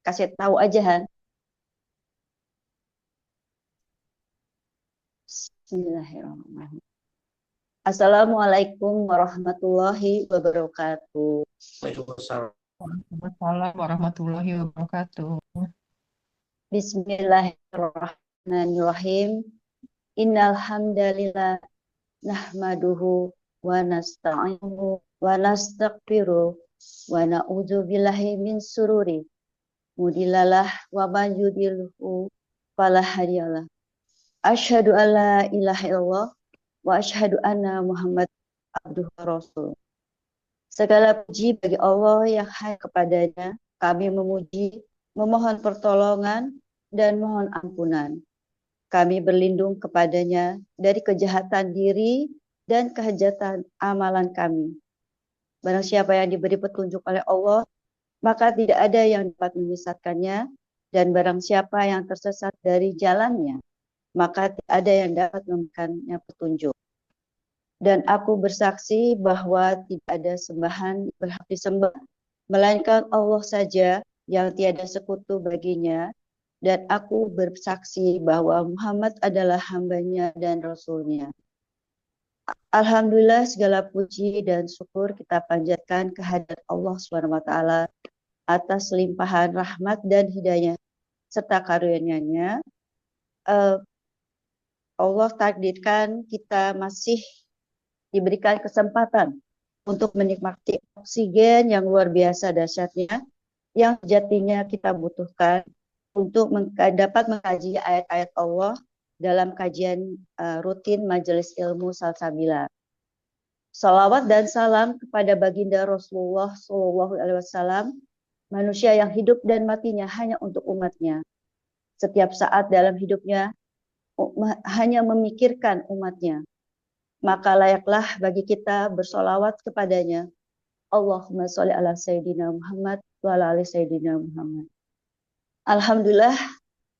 kasih tahu aja Han. Bismillahirrahmanirrahim. Assalamualaikum warahmatullahi wabarakatuh. Waalaikumsalam. Waalaikumsalam warahmatullahi wabarakatuh. Bismillahirrahmanirrahim. Innal hamdalillah nahmaduhu wa nasta'inuhu wa nastaghfiruh wa na'udzu billahi min sururi mudillalah wa man yudlilhu fala hadiyalah. Asyhadu an la ilaha illallah wa asyhadu anna Muhammad abduhu wa rasul. Segala puji bagi Allah yang hanya kepadanya kami memuji, memohon pertolongan dan mohon ampunan. Kami berlindung kepadanya dari kejahatan diri dan kejahatan amalan kami. Barang siapa yang diberi petunjuk oleh Allah, maka tidak ada yang dapat menyesatkannya, dan barang siapa yang tersesat dari jalannya, maka tidak ada yang dapat memberikannya petunjuk. Dan aku bersaksi bahwa tidak ada sembahan berhak disembah, melainkan Allah saja yang tiada sekutu baginya. Dan aku bersaksi bahwa Muhammad adalah hambanya dan rasulnya. Alhamdulillah segala puji dan syukur kita panjatkan kehadirat Allah SWT atas limpahan rahmat dan hidayah serta karunia-Nya. Allah takdirkan kita masih diberikan kesempatan untuk menikmati oksigen yang luar biasa dahsyatnya, yang sejatinya kita butuhkan untuk dapat mengkaji ayat-ayat Allah dalam kajian rutin Majelis Ilmu Salsabila. Salawat dan salam kepada baginda Rasulullah SAW, manusia yang hidup dan matinya hanya untuk umatnya. Setiap saat dalam hidupnya hanya memikirkan umatnya. Maka layaklah bagi kita bersolawat kepadanya. Allahumma sholli ala Sayyidina Muhammad wa ala ali Sayyidina Muhammad. Alhamdulillah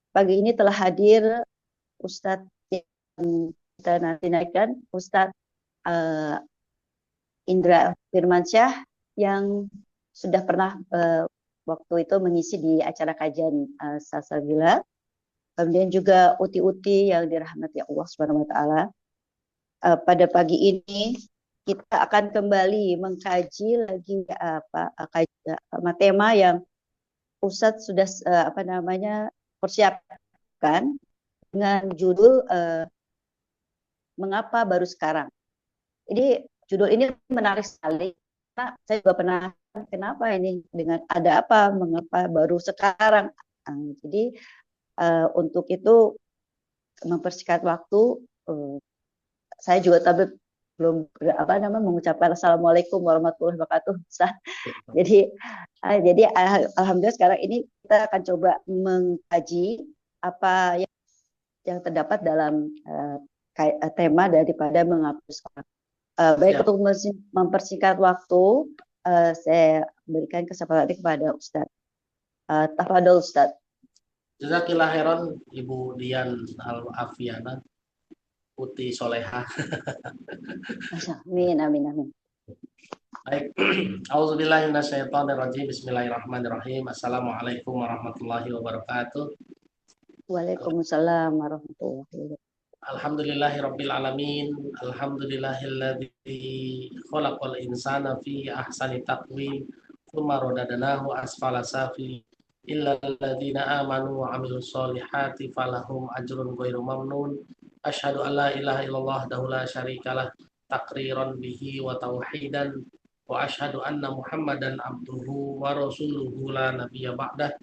pagi ini telah hadir Ustadz yang kita nanti naikkan, Ustadz Indra Firmansyah, yang sudah pernah waktu itu mengisi di acara kajian Salsabila. Kemudian juga uti-uti yang dirahmati Allah Subhanahu wa taala. Pada pagi ini kita akan kembali mengkaji lagi tema yang Ustadz sudah persiapkan dengan judul Mengapa Baru Sekarang. Jadi judul ini menarik sekali karena saya juga pernah kenapa ini dengan ada apa, mengapa baru sekarang. Jadi untuk itu mempersingkat waktu, saya juga tapi belum mengucapkan Assalamualaikum warahmatullahi wabarakatuh. Jadi alhamdulillah sekarang ini kita akan coba mengkaji apa yang terdapat dalam tema daripada menghapus. Baik, untuk mempersingkat waktu, saya berikan kesempatan kepada Ustadz. Tafadhol Ustadz. Jazakillah khairan Ibu Dian Al-Afiana Putih Soleha. Amin, amin, amin. Baik. Auzubillahi minasyaitonirrajim. Bismillahirrahmanirrahim. Assalamualaikum warahmatullahi wabarakatuh. Waalaikumsalam warahmatullahi wabarakatuh. Alhamdulillahirabbil alamin. Alhamdulillahilladzi khalaqal insana fi ahsani taqwim. Tsumma radadnahu asfala safi. Illal ladzina amanu wa 'amilus solihati falahum ajrun ghairu mamnun. Asyhadu an la ilaha illallah wahdahu la syarikalah taqriran bihi wa tauhidan wa asyhadu anna Muhammadan abduhu wa rasuluhu la nabiyya ba'dah.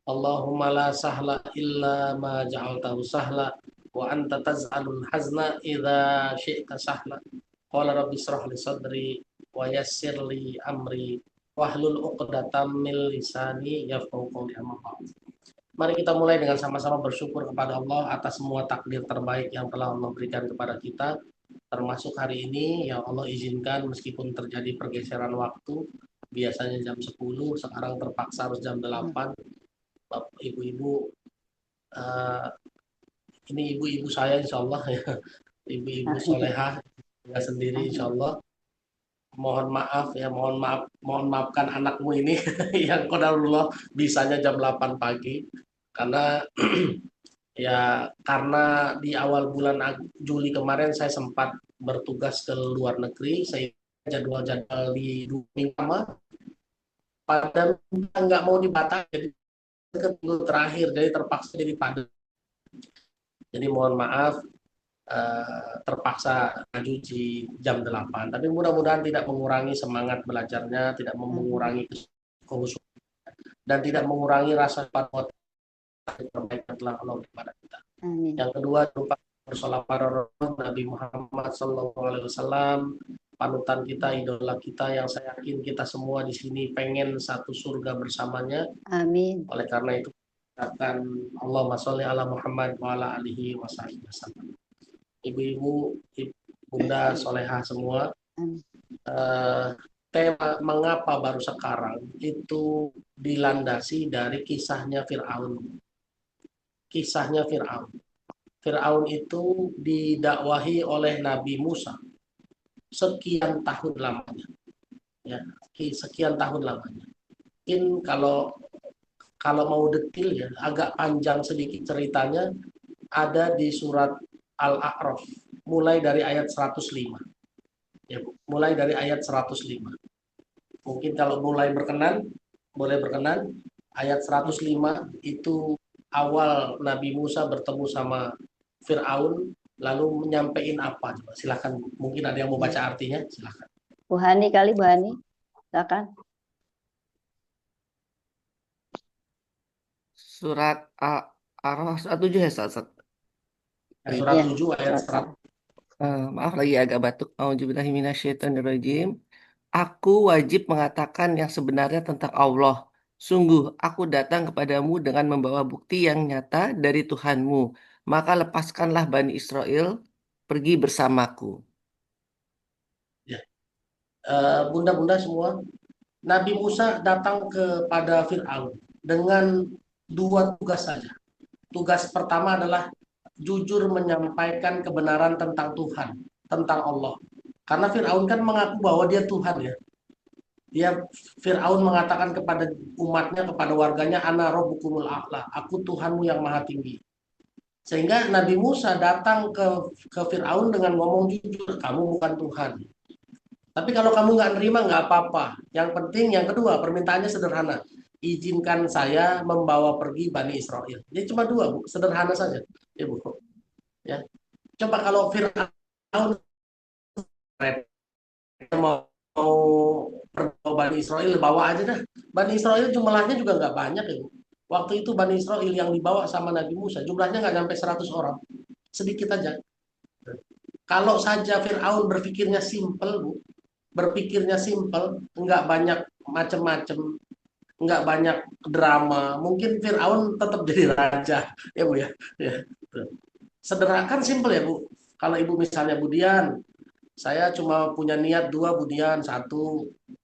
Allahumma la sahla illa ma ja'altahu sahla wa anta taz'alul hazna idza syi'ta sahla. Qala rabbi shrah li sadri wa yassir li amri wahlul 'uqdatam min lisani yafqahu qawli. Amma ba'd. Mari kita mulai dengan sama-sama bersyukur kepada Allah atas semua takdir terbaik yang telah Allah berikan kepada kita, termasuk hari ini yang Allah izinkan meskipun terjadi pergeseran waktu, biasanya jam 10, sekarang terpaksa harus jam 8. Bapak, ibu-ibu, ini ibu-ibu saya insya Allah ya, ibu-ibu solehah ya sendiri insya Allah. mohon maaf ya, mohon maafkan anakmu ini yang qadarullah bisanya jam 8 pagi karena ya karena di awal bulan Juli kemarin saya sempat bertugas ke luar negeri, saya jadwal-jadwal di 2 minggu lama pada nggak mau dibatalkan jadi ke minggu terakhir jadi terpaksa jadi padat. Jadi mohon maaf terpaksa maju di jam 8. Tapi mudah-mudahan tidak mengurangi semangat belajarnya, tidak mengurangi kehusuan dan tidak mengurangi rasa patuh perbaikan telah Allah kepada kita. Amin. Yang kedua, lupa bersolawat Nabi Muhammad SAW, panutan kita, idola kita yang saya yakin kita semua di sini pengen satu surga bersamanya. Amin. Oleh karena itu, katakan Allahumma sholli ala Muhammad wa ala alihi wa sahbihi wasallam. Ibu-ibu, bunda solehah semua, tema mengapa baru sekarang itu dilandasi dari kisahnya Fir'aun. Kisahnya Fir'aun. Fir'aun itu didakwahi oleh Nabi Musa sekian tahun lamanya. Ya, sekian tahun lamanya. Mungkin kalau mau detail ya, agak panjang sedikit ceritanya, ada di surat Al-A'raf, mulai dari ayat 105. Ya, mulai dari ayat 105. Mungkin kalau boleh berkenan, ayat 105 itu awal Nabi Musa bertemu sama Fir'aun, lalu menyampaikan apa? Coba silakan, mungkin ada yang mau baca artinya, silakan. Bu Hani kali, Bu Hani, silakan. Surat Al-A'raf 7 ya, Ustaz? Surat 7 ayat 100. Maaf lagi agak batuk. Auzubillahi minasyaitonirrajim. Aku wajib mengatakan yang sebenarnya tentang Allah. Sungguh, aku datang kepadamu dengan membawa bukti yang nyata dari Tuhanmu. Maka lepaskanlah Bani Israel pergi bersamaku. Ya. Bunda-bunda semua, Nabi Musa datang kepada Fir'aun dengan 2 tugas saja. Tugas pertama adalah jujur menyampaikan kebenaran tentang Tuhan, tentang Allah. Karena Fir'aun kan mengaku bahwa dia Tuhan ya. Fir'aun mengatakan kepada umatnya, kepada warganya, Ana Rabbukumul A'la, aku Tuhanmu yang maha tinggi. Sehingga Nabi Musa datang ke Fir'aun dengan ngomong jujur, kamu bukan Tuhan. Tapi kalau kamu nggak nerima nggak apa-apa. Yang penting yang kedua permintaannya sederhana. Izinkan saya membawa pergi Bani Israel. Jadi cuma 2, Bu. Sederhana saja. Ya, Bu. Ya. Coba kalau Fir'aun mau Bani Israel bawa aja dah. Bani Israel jumlahnya juga nggak banyak ya, Bu. Waktu itu Bani Israel yang dibawa sama Nabi Musa jumlahnya nggak sampai 100 orang. Sedikit aja. Kalau saja Fir'aun berpikirnya simpel, Bu. Berpikirnya simpel, nggak banyak macam-macam, nggak banyak drama, mungkin Fir'aun tetap jadi raja, ya Bu ya. Sederhana kan simpel ya Bu. Kalau Ibu misalnya, Budian, saya cuma punya niat 2, Budian, 1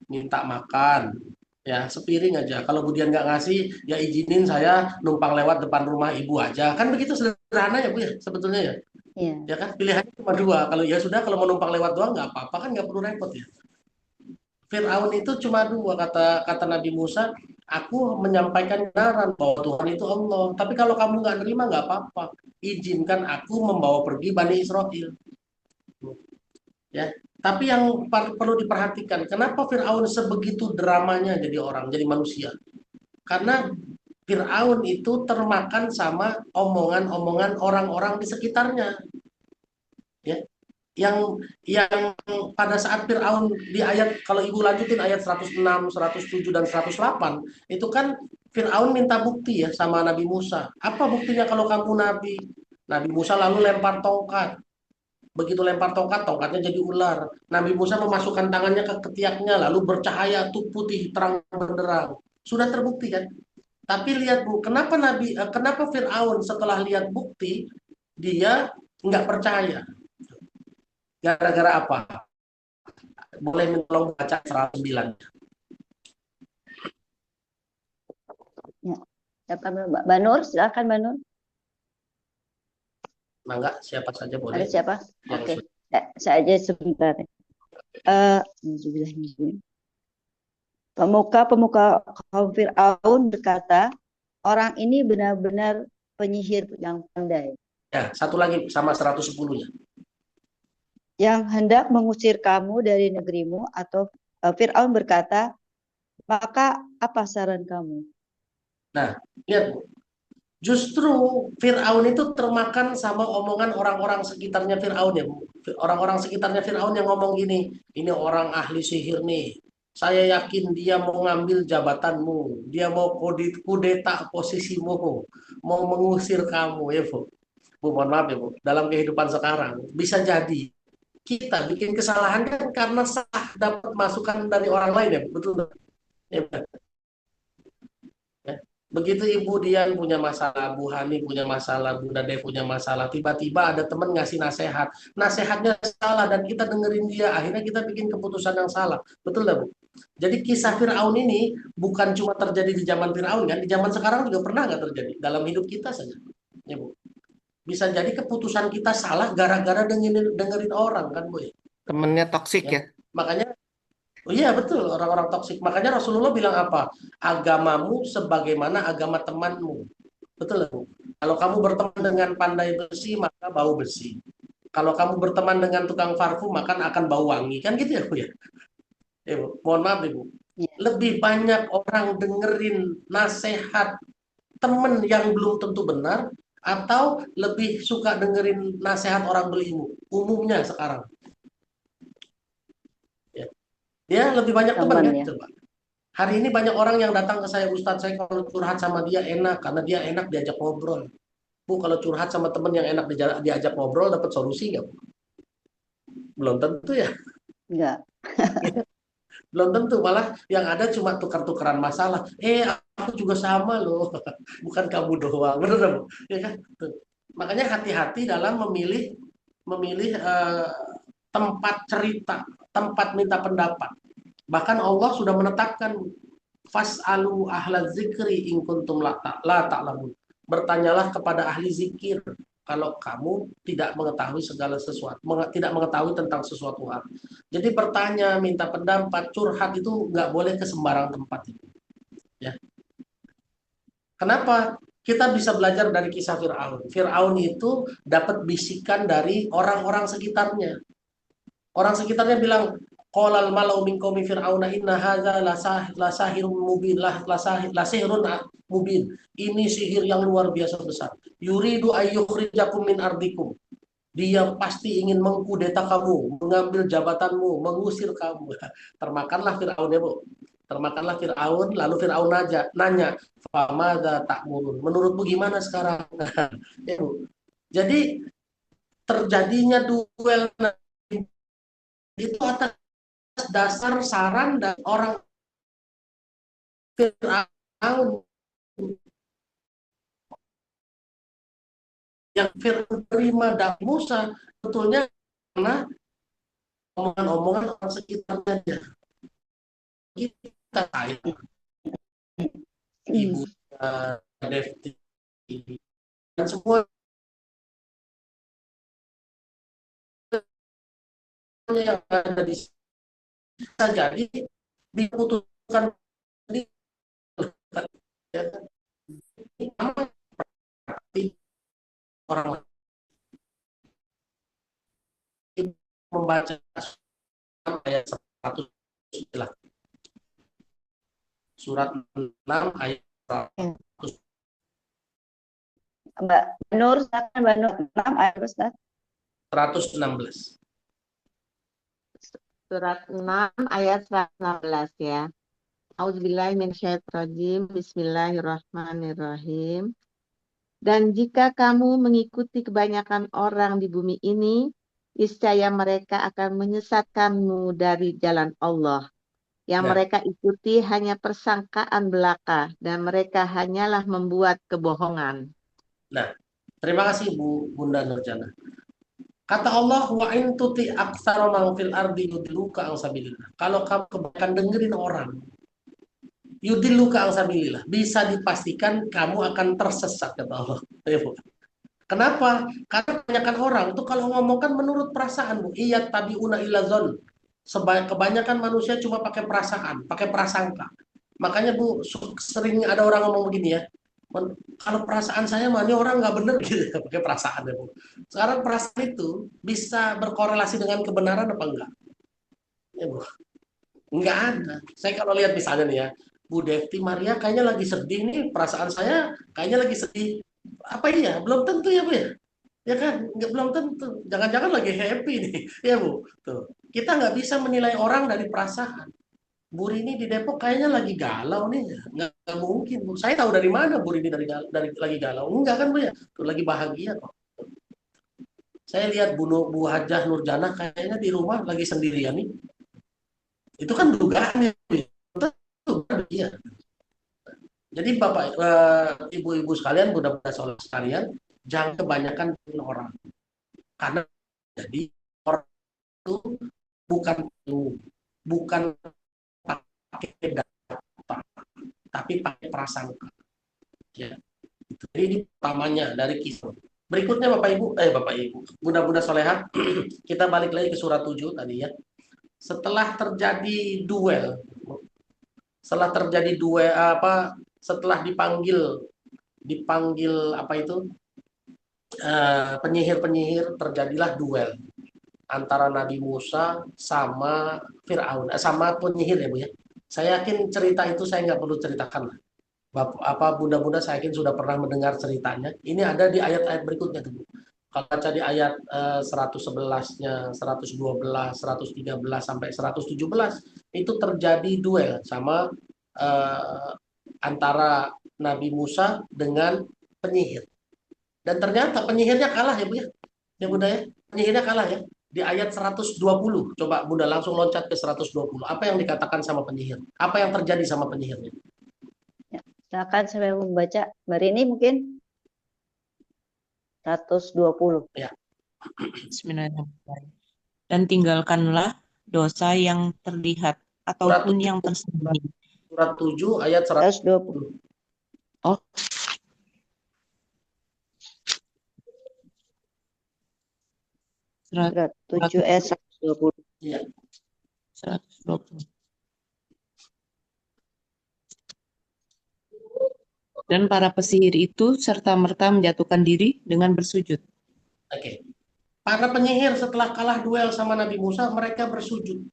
minta makan, ya sepiring aja. Kalau Budian nggak ngasih, ya izinin saya numpang lewat depan rumah Ibu aja. Kan begitu sederhana ya Bu ya, sebetulnya ya. Iya. Ya kan pilihannya cuma 2. Kalau ya sudah, kalau mau numpang lewat doang nggak apa-apa, kan nggak perlu repot ya. Fir'aun itu cuma 2, kata Nabi Musa, aku menyampaikan kebenaran bahwa Tuhan itu Allah. Tapi kalau kamu nggak nerima nggak apa-apa, izinkan aku membawa pergi Bani Israel. Ya, tapi yang perlu diperhatikan, kenapa Fir'aun sebegitu dramanya jadi orang, jadi manusia? Karena Fir'aun itu termakan sama omongan-omongan orang-orang di sekitarnya. Ya, yang pada saat Fir'aun di ayat, kalau Ibu lanjutin ayat 106, 107 dan 108, itu kan Fir'aun minta bukti ya sama Nabi Musa. Apa buktinya kalau kamu nabi? Nabi Musa lalu lempar tongkat. Begitu lempar tongkat, tongkatnya jadi ular. Nabi Musa memasukkan tangannya ke ketiaknya lalu bercahaya tuh putih terang benderang. Sudah terbukti kan? Tapi lihat Bu, kenapa Fir'aun setelah lihat bukti dia nggak percaya? Gara-gara apa? Boleh tolong baca 109. Ya. Mbak Nur, silakan Mbak Nur. Mangga, siapa saja boleh. Ada siapa? Yang Oke. Saya aja sebentar. Pemuka-pemuka kaum Fir'aun berkata, orang ini benar-benar penyihir yang pandai, Ya, satu lagi sama 110-nya. yang hendak mengusir kamu dari negerimu. Atau Fir'aun berkata, maka apa saran kamu? Nah, lihat Bu. Justru Fir'aun itu termakan sama omongan orang-orang sekitarnya Fir'aun ya Bu. Orang-orang sekitarnya Fir'aun yang ngomong gini, ini orang ahli sihir nih. Saya yakin dia mau ngambil jabatanmu, dia mau kudeta posisimu, mau mengusir kamu ya Bu. Bu, mohon maaf ya Bu, dalam kehidupan sekarang bisa jadi kita bikin kesalahan kan karena dapat masukan dari orang lain ya, betul? Ya, ya. Begitu Ibu Dian punya masalah, Bu Hani punya masalah, Bu Dade punya masalah, tiba-tiba ada teman ngasih nasihat, nasihatnya salah dan kita dengerin dia, akhirnya kita bikin keputusan yang salah, betul nggak Bu? Jadi kisah Fir'aun ini bukan cuma terjadi di zaman Fir'aun kan, di zaman sekarang juga pernah nggak terjadi dalam hidup kita saja, ya Bu. Bisa jadi keputusan kita salah gara-gara dengerin orang kan Bu ya. Temennya toksik Ya. ya. Makanya, oh iya betul, orang-orang toksik. Makanya Rasulullah bilang apa? Agamamu sebagaimana agama temanmu. Betul Bu. Kalau kamu berteman dengan pandai besi, maka bau besi. Kalau kamu berteman dengan tukang parfum, maka akan bau wangi. Kan gitu ya Bu ya? Ya, Bu. Mohon maaf Ibu. Ya. Lebih banyak orang dengerin nasihat temen yang belum tentu benar, atau lebih suka dengerin nasihat orang berilmu. Umumnya sekarang. Dia lebih banyak teman kan? Teman ya. Coba. Hari ini banyak orang yang datang ke saya, Ustadz, saya kalau curhat sama dia enak, karena dia enak diajak ngobrol. Bu, kalau curhat sama teman yang enak diajak ngobrol, dapat solusi nggak, Bu? Belum tentu ya. Enggak. Belum tentu, malah yang ada cuma tukar-tukaran masalah. Aku juga sama loh, bukan kamu doang. Benar nggak, Bu? Ya kan? Tuh. Makanya hati-hati dalam memilih tempat cerita, tempat minta pendapat. Bahkan Allah sudah menetapkan fas'alu ahla zikri in kuntum la ta'lamun. Bertanyalah kepada ahli zikir kalau kamu tidak mengetahui segala sesuatu, tidak mengetahui tentang sesuatu hal. Jadi bertanya, minta pendapat, curhat itu nggak boleh ke sembarang tempat itu. Ya. Kenapa? Kita bisa belajar dari kisah Fir'aun. Fir'aun itu dapat bisikan dari orang-orang sekitarnya. Orang sekitarnya bilang, qolal malau min qaumi fir'auna inna hadza lasahirun mubin lasihrun mubin. Ini sihir yang luar biasa besar. Yuridu ayyukhrijakum min ardikum. Dia pasti ingin mengkudeta kamu, mengambil jabatanmu, mengusir kamu. Termakanlah Fir'aun ya Bu. Termakanlah Fir'aun, lalu Fir'aun nanya, famadza ta'murun? Menurutmu gimana sekarang? Ya, Bu. Jadi terjadinya duel itu atas dasar saran dan orang Fir'aun yang Fir'aun terima dari Musa sebetulnya karena omongan-omongan orang sekitarnya. Kita sayang Ibu Devti dan semua yang ada di bisa jadi diputuskan di orang lain membaca ayat 100 surat 6 ayat 100. Mbak Nur, silakan Mbak Nur. 6 ayat Ustaz. 116. Surat 6 ayat 116 ya. Auzubillahi minasyaitonirrajim. Bismillahirrahmanirrahim. Dan jika kamu mengikuti kebanyakan orang di bumi ini, niscaya mereka akan menyesatkanmu dari jalan Allah. Yang Nah. mereka ikuti hanya persangkaan belaka dan mereka hanyalah membuat kebohongan. Nah, terima kasih Bunda Nurjana. Kata Allah, wa in tuti aktsara man fil ardi yudilluka an sabilillah. Kalau kamu kebanyakan dengerin orang, yudilluka an sabilillah, bisa dipastikan kamu akan tersesat kata Allah. Kenapa? Karena kebanyakan orang itu kalau ngomong kan menurut perasaan, Bu. Iya tabiuna illa zon. Kebanyakan manusia cuma pakai perasaan, pakai prasangka. Makanya Bu, sering ada orang ngomong begini ya, kalau perasaan saya mah ini orang nggak bener gitu, pakai perasaan ya Bu. Sekarang perasaan itu bisa berkorelasi dengan kebenaran apa enggak? Ya Bu, nggak ada. Saya kalau lihat misalnya nih ya, Bu Devti Maria kayaknya lagi sedih nih, perasaan saya kayaknya lagi sedih. Apa iya? Belum tentu ya Bu ya? Ya kan, nggak, belum tentu. Jangan-jangan lagi happy nih, ya Bu. Tuh, kita nggak bisa menilai orang dari perasaan. Bu Rini di Depok kayaknya lagi galau nih, nggak mungkin Bu. Saya tahu dari mana Bu Rini dari lagi galau? Enggak kan Bu ya? Tuh lagi bahagia kok. Saya lihat Bu Hajah Nurjana kayaknya di rumah lagi sendirian nih. Itu kan dugaannya, Bu ya. Tentu bahagia. Jadi Bapak, Ibu-ibu sekalian, Bunda-bunda soleh sekalian, jangan kebanyakan dengan orang. Karena jadi orang itu bukan bukan pakai data, tapi pakai prasangka. Ya. Jadi ini pertamanya dari kisah. Berikutnya Bapak Ibu, Bunda-bunda soleha, kita balik lagi ke surat 7 tadi ya. Setelah terjadi duel, setelah dipanggil apa itu penyihir-penyihir, terjadilah duel antara Nabi Musa sama Fir'aun, sama penyihir ya Bu ya. Saya yakin cerita itu saya nggak perlu ceritakan lah. Bunda-bunda saya yakin sudah pernah mendengar ceritanya. Ini ada di ayat-ayat berikutnya tuh Bu. Kalau baca di ayat 111-nya, 112, 113 sampai 117 itu terjadi duel sama antara Nabi Musa dengan penyihir. Dan ternyata penyihirnya kalah ya Bu ya. Ya Bunda ya. Penyihirnya kalah ya. Di ayat 120. Coba Bunda langsung loncat ke 120. Apa yang dikatakan sama penyihir? Apa yang terjadi sama penyihirnya? Ya, silakan saya membaca. Hari ini mungkin 120. Ya. Bismillahirrahmanirrahim. Dan tinggalkanlah dosa yang terlihat ataupun yang tersembunyi. Surat 7 ayat 120. Oh. Surat 7 ayat 120. Iya. 120. Dan para pesihir itu serta-merta menjatuhkan diri dengan bersujud. Oke. Para penyihir setelah kalah duel sama Nabi Musa, mereka bersujud.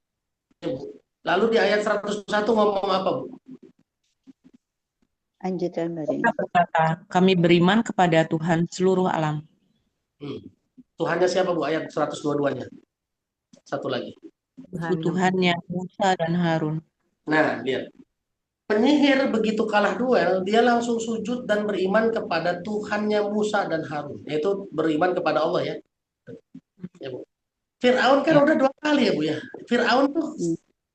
Lalu di ayat 101 ngomong apa, Bu? Lanjutkan Mbak Rini. Berkata, kami beriman kepada Tuhan seluruh alam. Tuhannya siapa, Bu? Ayat 122-nya. Satu lagi. Tuhannya Musa dan Harun. Nah, lihat. Penyihir begitu kalah duel, dia langsung sujud dan beriman kepada Tuhannya Musa dan Harun. Yaitu beriman kepada Allah ya. Ya Bu. Fir'aun kan udah 2 kali ya Bu ya. Fir'aun tuh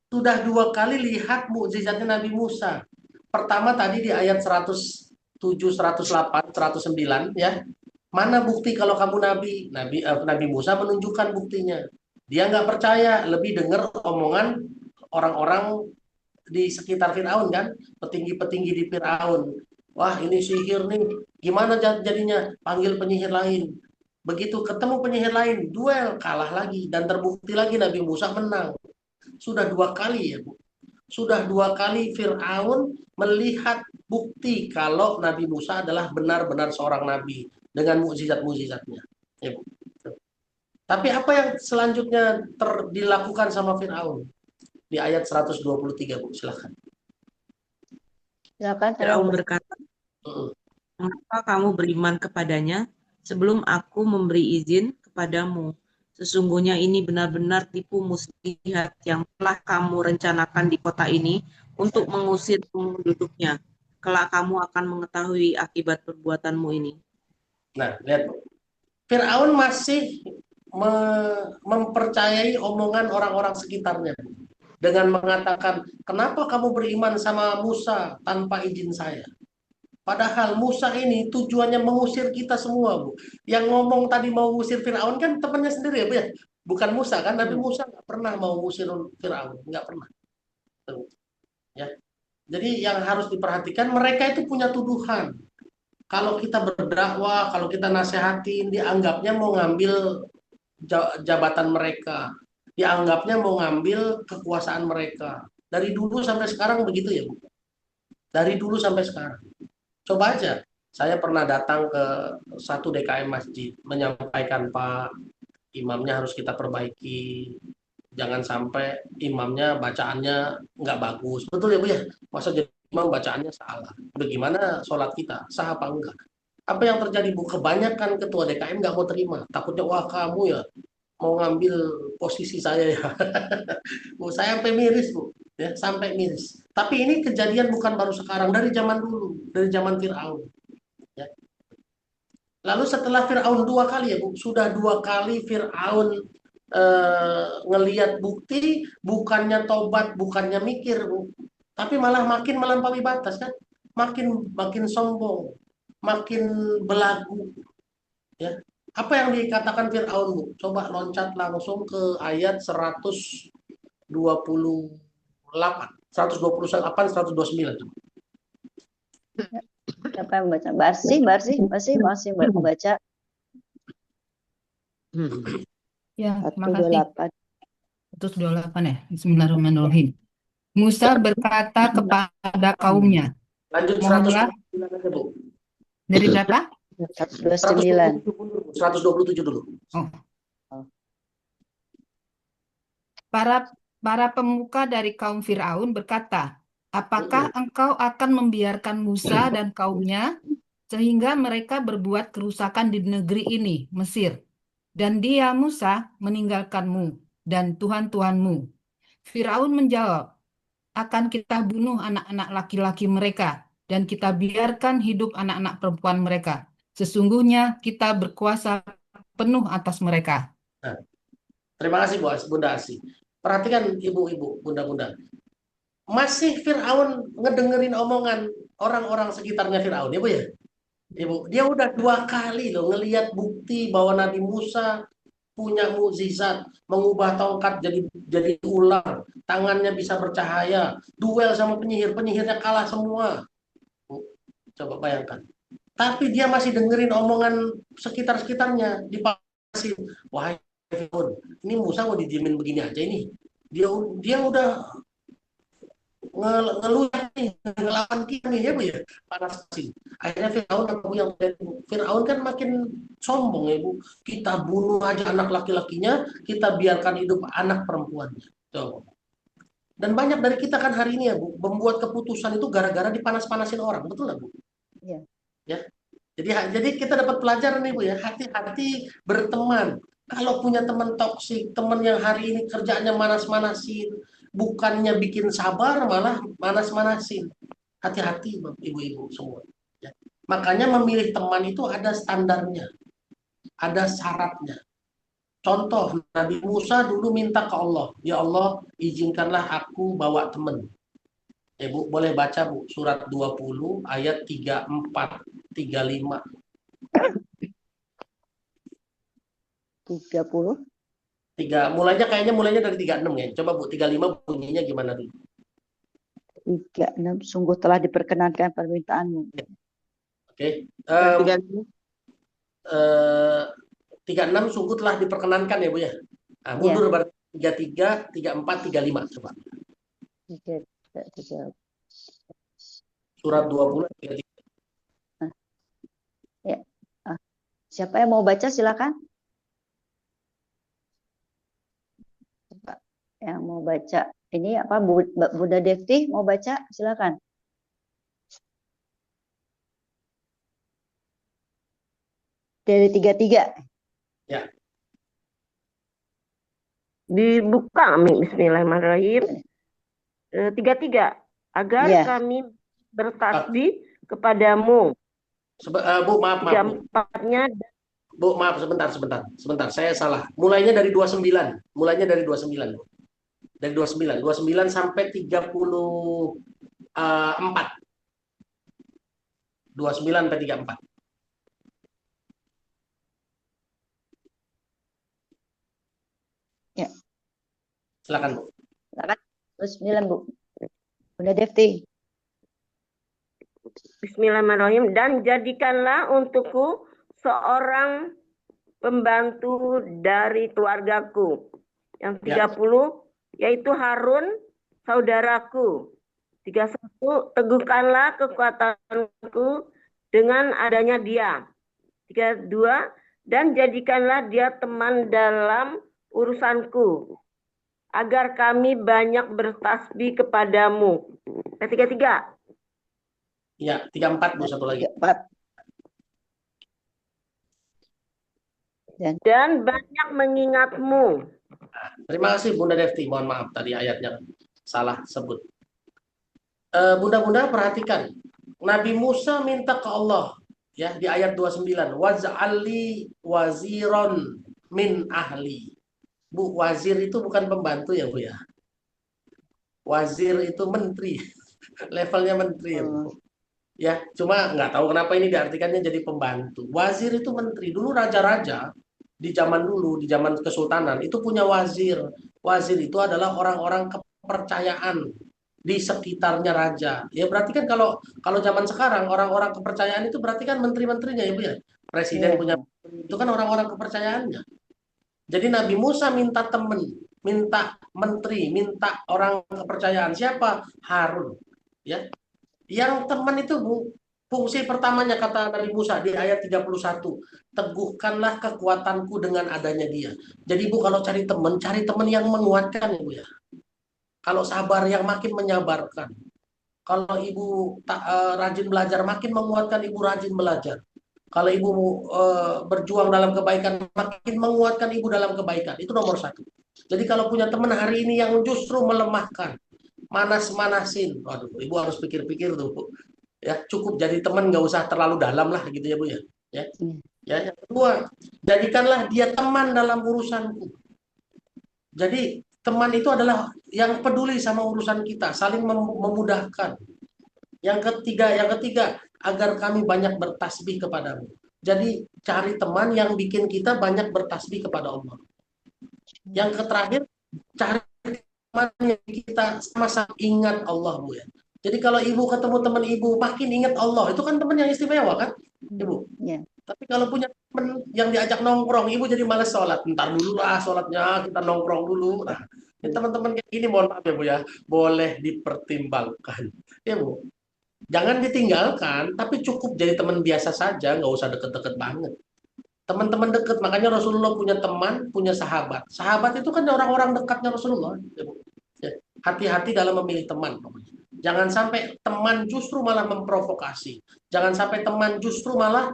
sudah 2 kali lihat mukjizatnya Nabi Musa. Pertama tadi di ayat 107, 108, 109 ya. Mana bukti kalau kamu Nabi Musa menunjukkan buktinya. Dia nggak percaya, lebih dengar omongan orang-orang di sekitar Fir'aun kan, petinggi-petinggi di Fir'aun. Wah ini sihir nih, gimana jadinya? Panggil penyihir lain. Begitu ketemu penyihir lain, duel, kalah lagi. Dan terbukti lagi Nabi Musa menang. Sudah 2 kali ya Bu. Sudah 2 kali Fir'aun melihat bukti kalau Nabi Musa adalah benar-benar seorang Nabi. Dengan mukjizat-mukjizatnya. Ya Bu. Tapi apa yang selanjutnya dilakukan sama Fir'aun? Di ayat 123, Bu, silakan. Silakan. Fir'aun berkata, mengapa kamu beriman kepadanya sebelum aku memberi izin kepadamu? Sesungguhnya ini benar-benar tipu muslihat yang telah kamu rencanakan di kota ini untuk mengusir penduduknya. Kelak kamu akan mengetahui akibat perbuatanmu ini. Nah, lihat, Bu. Fir'aun masih mempercayai omongan orang-orang sekitarnya. Dengan mengatakan, kenapa kamu beriman sama Musa tanpa izin saya? Padahal Musa ini tujuannya mengusir kita semua, Bu. Yang ngomong tadi mau ngusir Fir'aun kan temannya sendiri ya, Bu ya? Bukan Musa kan? Nabi Musa nggak pernah mau ngusir Fir'aun. Nggak pernah. Ya. Jadi yang harus diperhatikan, mereka itu punya tuduhan. Kalau kita berdakwah, kalau kita nasehatin, dianggapnya mau ngambil jabatan mereka. Dianggapnya mau ngambil kekuasaan mereka. Dari dulu sampai sekarang begitu ya, Bu. Dari dulu sampai sekarang. Coba aja, saya pernah datang ke satu DKM masjid, menyampaikan, Pak, imamnya harus kita perbaiki. Jangan sampai imamnya bacaannya nggak bagus. Betul ya, Bu ya? Masa jadi imam bacaannya salah. Bagaimana sholat kita? Sah apa enggak? Apa yang terjadi, Bu? Kebanyakan ketua DKM nggak mau terima. Takutnya, wah kamu ya mau ngambil posisi saya ya. Bu, saya sampai miris, Bu. Ya, sampai miris. Tapi ini kejadian bukan baru sekarang, dari zaman dulu, dari zaman Fir'aun. Ya. Lalu setelah Fir'aun 2 kali ya, Bu, sudah 2 kali Fir'aun ngelihat bukti, bukannya tobat, bukannya mikir, Bu, tapi malah makin melampaui batas kan, makin makin sombong, makin belagu. Ya. Apa yang dikatakan Fir'aun, Bu? Coba loncat langsung ke ayat 128, 128, 129. Siapa yang baca? Masih membaca. Ya, makasih. 128. 128 ya. Bismillahirrahmanirrahim. Musa berkata kepada kaumnya, Lanjut mohonlah 129 aja, Bu. dari berapa? 129. 127 dulu. Oh. Para pemuka dari kaum Firaun berkata, apakah engkau akan membiarkan Musa dan kaumnya sehingga mereka berbuat kerusakan di negeri ini, Mesir, dan dia, Musa, meninggalkanmu dan Tuhan-Tuhanmu? Firaun menjawab, akan kita bunuh anak-anak laki-laki mereka dan kita biarkan hidup anak-anak perempuan mereka. Sesungguhnya kita berkuasa penuh atas mereka. Nah, terima kasih, Bunda Asi. Perhatikan ibu-ibu, bunda-bunda. Masih Fir'aun ngedengerin omongan orang-orang sekitarnya Fir'aun, ya Bu ya? Ibu, dia udah 2 kali loh ngelihat bukti bahwa Nabi Musa punya mukjizat, mengubah tongkat jadi ular, tangannya bisa bercahaya, duel sama penyihir, penyihirnya kalah semua. Coba bayangkan. Tapi dia masih dengerin omongan sekitar-sekitarnya, dipasin. Wahai Fir'aun, ini Musa mau didiemin begini aja ini. Dia udah ngeluh nih, ngelawan kita nih ya Bu ya, panas sih. Akhirnya Fir'aun kan makin sombong ya Bu. Kita bunuh aja anak laki-lakinya, kita biarkan hidup anak perempuannya. Tuh. Dan banyak dari kita kan hari ini ya Bu, membuat keputusan itu gara-gara dipanas-panasin orang, betul nggak Bu? Iya. Ya. Jadi kita dapat pelajaran nih Bu ya, hati-hati berteman. Kalau punya teman toksik, teman yang hari ini kerjaannya manas-manasin, bukannya bikin sabar malah manas-manasin. Hati-hati ibu-ibu semua. Ya. Makanya memilih teman itu ada standarnya, ada syaratnya. Contoh, Nabi Musa dulu minta ke Allah, ya Allah izinkanlah aku bawa teman. Bu, boleh baca Bu, surat 20 ayat 34, 35. 30. Mulainya dari 36 ya. Coba Bu, 35 bunyinya gimana dulu? 36. Sungguh telah diperkenankan permintaanmu. Oke. 36 sungguh telah diperkenankan ya Bu ya. Nah, mundur berarti 33, 34, 35 coba. 33. Surat 20 33. Ya. Siapa yang mau baca silakan. Yang mau baca ini apa, Bunda Devti mau baca silakan. Dari 33. Ya. Dibuka, Amin. Bismillahirrahmanirrahim. 33. Agar kami bertasbih kepadamu. Bu, maaf. 34-nya. Bu, maaf, sebentar. Saya salah. Mulainya dari 29. Dari 29 sampai 34. 29 sampai 34. Ya. Silakan Bu. Silakan. 29 Bu. Bunda Devti. Bismillahirrahmanirrahim. Dan jadikanlah untukku seorang pembantu dari keluargaku. Yang 30 yaitu Harun saudaraku. 31 teguhkanlah kekuatanku dengan adanya dia. 32 dan jadikanlah dia teman dalam urusanku agar kami banyak bertasbih kepadamu. 33. Ya, 34 Bu, satu lagi. 34. Dan banyak mengingatmu. Terima kasih Bunda Devti. Mohon maaf tadi ayatnya salah sebut. Bunda-bunda perhatikan. Nabi Musa minta ke Allah ya di ayat 29, waj'alli waziron min ahli. Bu, wazir itu bukan pembantu ya Bu ya. Wazir itu menteri. Levelnya menteri ya Bu. Ya, cuma nggak tahu kenapa ini diartikannya jadi pembantu. Wazir itu menteri. Dulu raja-raja di zaman dulu, di zaman kesultanan itu punya wazir. Wazir itu adalah orang-orang kepercayaan di sekitarnya raja. Ya berarti kan kalau zaman sekarang orang-orang kepercayaan itu berarti kan menteri-menterinya ya Bu ya. Presiden punya itu kan orang-orang kepercayaannya. Jadi Nabi Musa minta teman, minta menteri, minta orang kepercayaan. Siapa? Harun. Ya. Yang teman itu Bu, fungsi pertamanya kata Nabi Musa di ayat 31, teguhkanlah kekuatanku dengan adanya dia. Jadi Bu kalau cari teman yang menguatkan ya Bu ya. Kalau sabar yang makin menyabarkan. Kalau Ibu rajin belajar makin menguatkan Ibu rajin belajar. Kalau Ibu berjuang dalam kebaikan makin menguatkan Ibu dalam kebaikan. Itu nomor 1. Jadi kalau punya teman hari ini yang justru melemahkan, manas-manasin, waduh, Ibu harus pikir-pikir tuh Bu. Ya cukup jadi teman, nggak usah terlalu dalam lah gitu ya Bu ya. Ya yang kedua, jadikanlah dia teman dalam urusanku. Jadi teman itu adalah yang peduli sama urusan kita, saling memudahkan. Yang ketiga, agar kami banyak bertasbih kepadamu. Jadi cari teman yang bikin kita banyak bertasbih kepada Allah. Yang terakhir, cari teman yang kita sama-sama ingat Allah Bu ya. Jadi kalau Ibu ketemu teman Ibu makin ingat Allah, itu kan teman yang istimewa kan Ibu. Tapi kalau punya teman yang diajak nongkrong, Ibu jadi malas sholat. Ntar dulu lah sholatnya, kita nongkrong dulu. Nah, teman-teman kayak gini mohon maaf ya Bu ya, boleh dipertimbangkan ya Bu. Jangan ditinggalkan, tapi cukup jadi teman biasa saja, nggak usah deket-deket banget. Teman-teman deket, makanya Rasulullah punya teman, punya sahabat. Sahabat itu kan orang-orang dekatnya Rasulullah. Hati-hati dalam memilih teman. Jangan sampai teman justru malah memprovokasi. Jangan sampai teman justru malah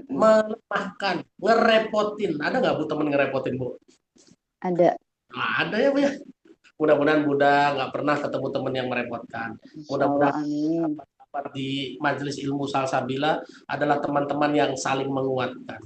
melemahkan, ngerepotin. Ada nggak Bu teman ngerepotin Bu? Ada. Ada ya Bu ya. Mudah-mudahan Bunda nggak pernah ketemu teman yang merepotkan. Mudah-mudahan di Majelis Ilmu Salsabila adalah teman-teman yang saling menguatkan,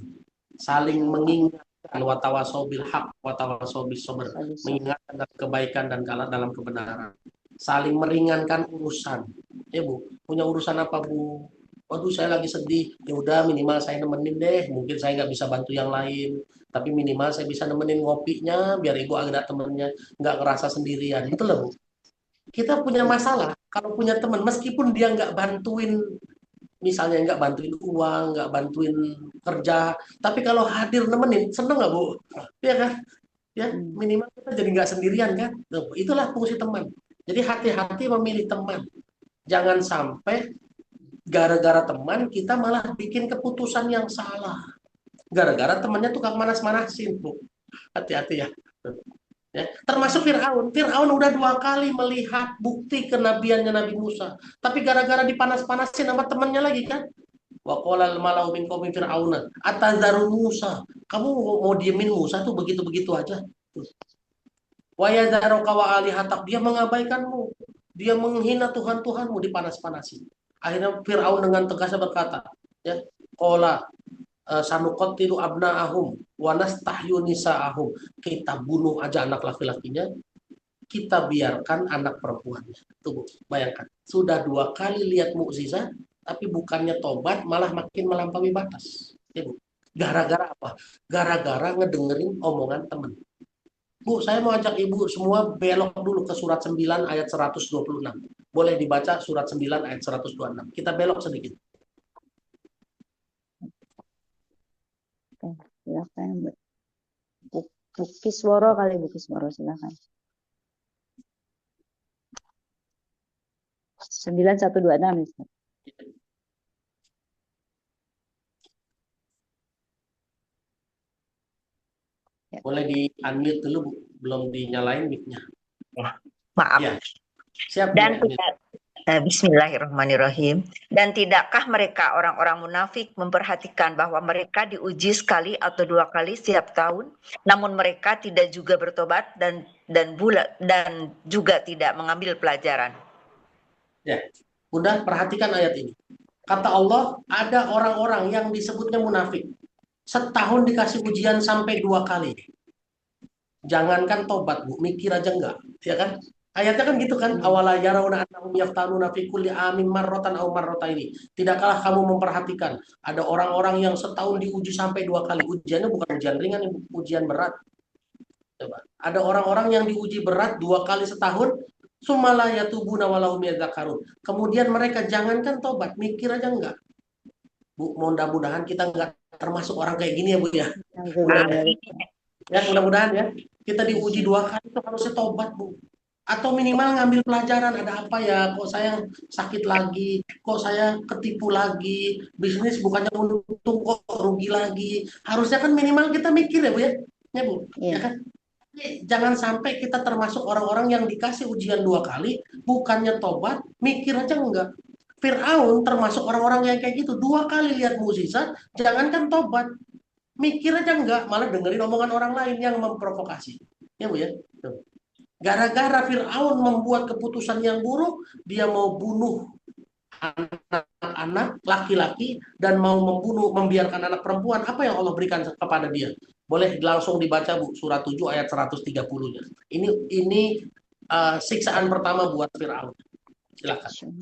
saling mengingatkan, watawasau bil haq, watawasau bis sabr, mengingatkan dalam kebaikan dan dalam kebenaran, saling meringankan urusan. Ya Bu, punya urusan apa Bu? Waduh saya lagi sedih, ya udah minimal saya nemenin deh. Mungkin saya nggak bisa bantu yang lain, tapi minimal saya bisa nemenin ngopinya, biar Ibu ada temennya, nggak ngerasa sendirian. Itu loh Bu. Kita punya masalah kalau punya teman meskipun dia nggak bantuin, misalnya nggak bantuin uang, nggak bantuin kerja, tapi kalau hadir nemenin seneng nggak Bu? Ya kan? Ya minimal kita jadi nggak sendirian kan? Itulah fungsi teman. Jadi hati-hati memilih teman. Jangan sampai gara-gara teman kita malah bikin keputusan yang salah. Gara-gara temannya tukang manas-manasin Bu. Hati-hati ya. Ya, termasuk Fir'aun. Fir'aun udah 2 kali melihat bukti kenabiannya Nabi Musa. Tapi gara-gara dipanas-panasin sama temannya lagi kan. Wa qala al-malau min qaumi fir'auna atazaru Musa. Kamu mau diemin Musa tuh begitu-begitu aja. Wa yazaruka wa alihatak. Dia mengabaikanmu. Dia menghina Tuhan-Tuhanmu, dipanas-panasin. Akhirnya Fir'aun dengan tegasnya berkata, ya, qala sanuqattilu abna'ahum wa nastahyu nisa'ahum. Kita bunuh aja anak laki-lakinya, kita biarkan anak perempuannya. Tuh, bayangkan. Sudah 2 kali lihat mukjizat, tapi bukannya tobat, malah makin melampaui batas. Ya, Bu. Gara-gara apa? Gara-gara ngedengerin omongan teman. Bu, saya mau ajak Ibu semua belok dulu ke surat 9 ayat 126. Boleh dibaca surat 9 ayat 126. Kita belok sedikit. Silakan buka Bu Kisworo kali, Bu Kisworo, silakan. 9126 Ustaz. Boleh di-unmute dulu, Bu. Belum dinyalain mic-nya. Maaf. Ya, siap. Dan Bu. Bismillahirrahmanirrahim. Dan tidakkah mereka orang-orang munafik memperhatikan bahwa mereka diuji sekali atau dua kali setiap tahun, namun mereka tidak juga bertobat dan juga tidak mengambil pelajaran. Ya, Bunda perhatikan ayat ini. Kata Allah, ada orang-orang yang disebutnya munafik. Setahun dikasih ujian sampai 2 kali. Jangankan tobat, Bu, mikir aja enggak, ya kan? Ayatnya kan gitu kan, awala yarawna annahum yaftanuna fi kulli amin marratan aw marrataini. Tidakkah kamu memperhatikan ada orang-orang yang setahun diuji sampai 2 kali. Ujiannya bukan ujian ringan, ujian berat. Coba. Ada orang-orang yang diuji berat 2 kali setahun, sumala yatubuna walahum yadzakarun. Kemudian mereka jangankan tobat, mikir aja enggak. Bu, mudah-mudahan kita enggak termasuk orang kayak gini ya, Bu ya. Ya, mudah-mudahan ya. Kita diuji 2 kali itu harusnya tobat, Bu. Atau minimal ngambil pelajaran, ada apa ya, kok saya sakit lagi, kok saya ketipu lagi, bisnis bukannya untung kok rugi lagi. Harusnya kan minimal kita mikir ya, Bu ya. Ya, Bu. Iya. Ya kan? Jangan sampai kita termasuk orang-orang yang dikasih ujian 2 kali, bukannya tobat, mikir aja enggak. Fir'aun termasuk orang-orang yang kayak gitu, 2 kali lihat mukjizat, jangankan tobat, mikir aja enggak, malah dengerin omongan orang lain yang memprovokasi. Ya, Bu ya. Tuh. Gara-gara Fir'aun membuat keputusan yang buruk, dia mau bunuh anak-anak laki-laki dan mau membiarkan anak perempuan. Apa yang Allah berikan kepada dia? Boleh langsung dibaca, Bu, surah 7 ayat 130-nya. Ini siksaan pertama buat Fir'aun. Silakan.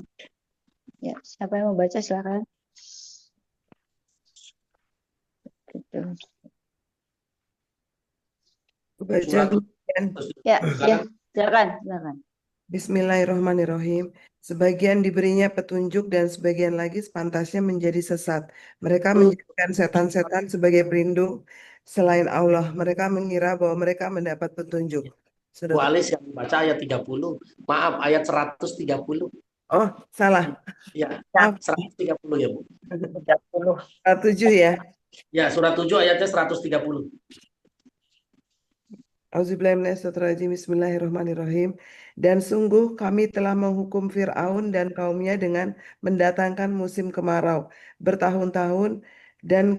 Ya, siapa yang mau baca silakan. Baca dulu. Ya, silakan. Bismillahirrahmanirrahim. Sebagian diberinya petunjuk dan sebagian lagi sepantasnya menjadi sesat. Mereka menjadikan setan-setan sebagai pelindung selain Allah. Mereka mengira bahwa mereka mendapat petunjuk. Bu Alis yang baca ayat 30. Maaf, ayat 130. Oh, salah. Ya, Maaf. 130 ya, Bu. 7 ya. Ya, surah 7 ayatnya 130. Auzubillahiminasyaitonirrajim. Bismillahirrahmanirrahim. Dan sungguh kami telah menghukum Fir'aun dan kaumnya dengan mendatangkan musim kemarau bertahun-tahun dan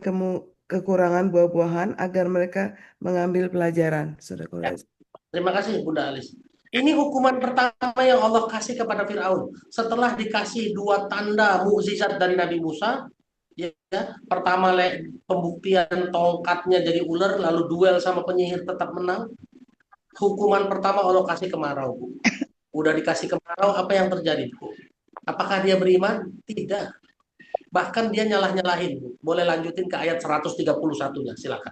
kekurangan buah-buahan agar mereka mengambil pelajaran. Ya. Terima kasih Bunda Alis. Ini hukuman pertama yang Allah kasih kepada Fir'aun. Setelah dikasih 2 tanda mukjizat dari Nabi Musa, ya, pertama pembuktian tongkatnya jadi ular, lalu duel sama penyihir tetap menang. Hukuman pertama Allah kasih kemarau, Bu. Udah dikasih kemarau, apa yang terjadi, Bu? Apakah dia beriman? Tidak. Bahkan dia nyalah-nyalahin, Bu. Boleh lanjutin ke ayat 131-nya, silakan.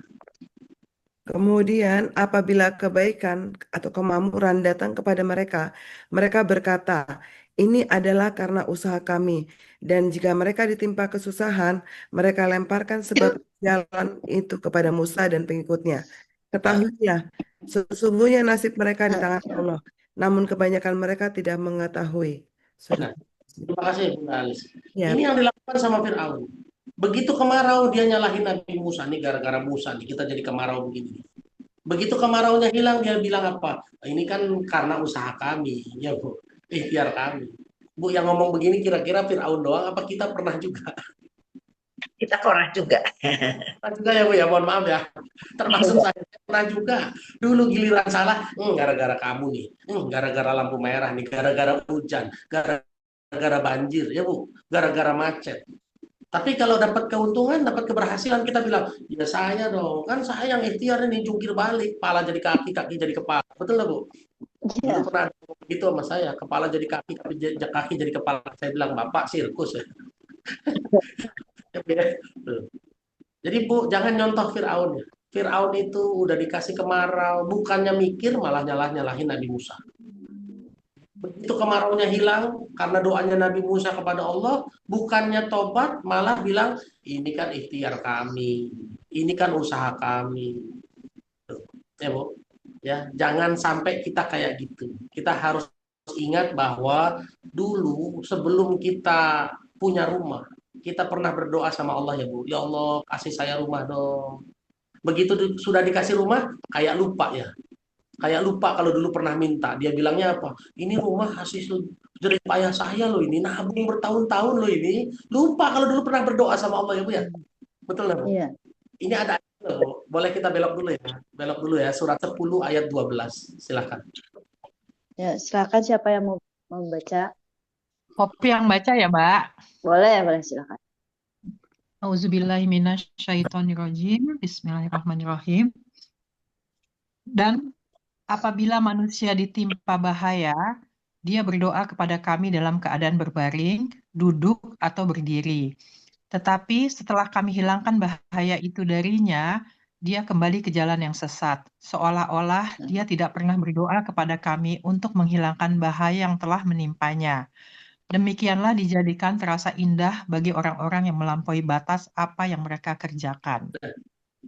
Kemudian apabila kebaikan atau kemakmuran datang kepada mereka, mereka berkata, ini adalah karena usaha kami. Dan jika mereka ditimpa kesusahan, mereka lemparkan sebab jalan itu kepada Musa dan pengikutnya. Ketahuilah, sesungguhnya nasib mereka di tangan Allah. Namun kebanyakan mereka tidak mengetahui. Terima kasih, Bunda Alis. Ya. Ini yang dilakukan sama Fir'aun. Begitu kemarau, dia nyalahin Nabi Musa. Nih gara-gara Musa, nih kita jadi kemarau begini. Begitu kemaraunya hilang, dia bilang apa? Ini kan karena usaha kami, ya Bu. Ikhtiar kami. Bu, yang ngomong begini kira-kira Fir'aun doang, apa kita pernah juga? Kita pernah juga. Pernah juga ya, Bu, ya, mohon maaf ya. Termasuk saya pernah juga. Dulu giliran salah, gara-gara kamu nih. Gara-gara lampu merah nih, gara-gara hujan, gara-gara banjir, ya Bu. Gara-gara macet. Tapi kalau dapat keuntungan, dapat keberhasilan, kita bilang, ya saya dong, kan saya yang ikhtiar ini jungkir balik, kepala jadi kaki, kaki jadi kepala. Betul nggak, Bu? Ya. Dulu pernah gitu sama saya, kepala jadi kaki, kaki jadi kepala. Saya bilang, Bapak sirkus ya. Jadi Bu, jangan nyontoh Fir'aun ya. Fir'aun itu udah dikasih kemarau, bukannya mikir, malah nyalahin Nabi Musa. Begitu kemaraunya hilang karena doanya Nabi Musa kepada Allah, bukannya tobat, malah bilang, ini kan ikhtiar kami, ini kan usaha kami. Ya Bu, ya jangan sampai kita kayak gitu. Kita harus ingat bahwa dulu sebelum kita punya rumah, kita pernah berdoa sama Allah ya Bu. Ya Allah kasih saya rumah dong. Begitu sudah dikasih rumah, kayak lupa ya. Kayak lupa kalau dulu pernah minta. Dia bilangnya apa? Ini rumah hasil jerih payah saya loh ini. Nabung bertahun-tahun loh ini. Lupa kalau dulu pernah berdoa sama Allah ya Bu ya. Betul nggak Bu? Iya. Ini ada Bu. Boleh kita belok dulu ya. Belok dulu ya. Surat 10 ayat 12. Silakan. Ya, silakan siapa yang mau membaca? Kopi yang baca ya, Mbak. Boleh silakan. Auzubillahiminasyaitonirrajim. Bismillahirrahmanirrahim. Dan apabila manusia ditimpa bahaya, dia berdoa kepada kami dalam keadaan berbaring, duduk, atau berdiri. Tetapi setelah kami hilangkan bahaya itu darinya, dia kembali ke jalan yang sesat, seolah-olah dia tidak pernah berdoa kepada kami untuk menghilangkan bahaya yang telah menimpanya. Demikianlah dijadikan terasa indah bagi orang-orang yang melampaui batas apa yang mereka kerjakan.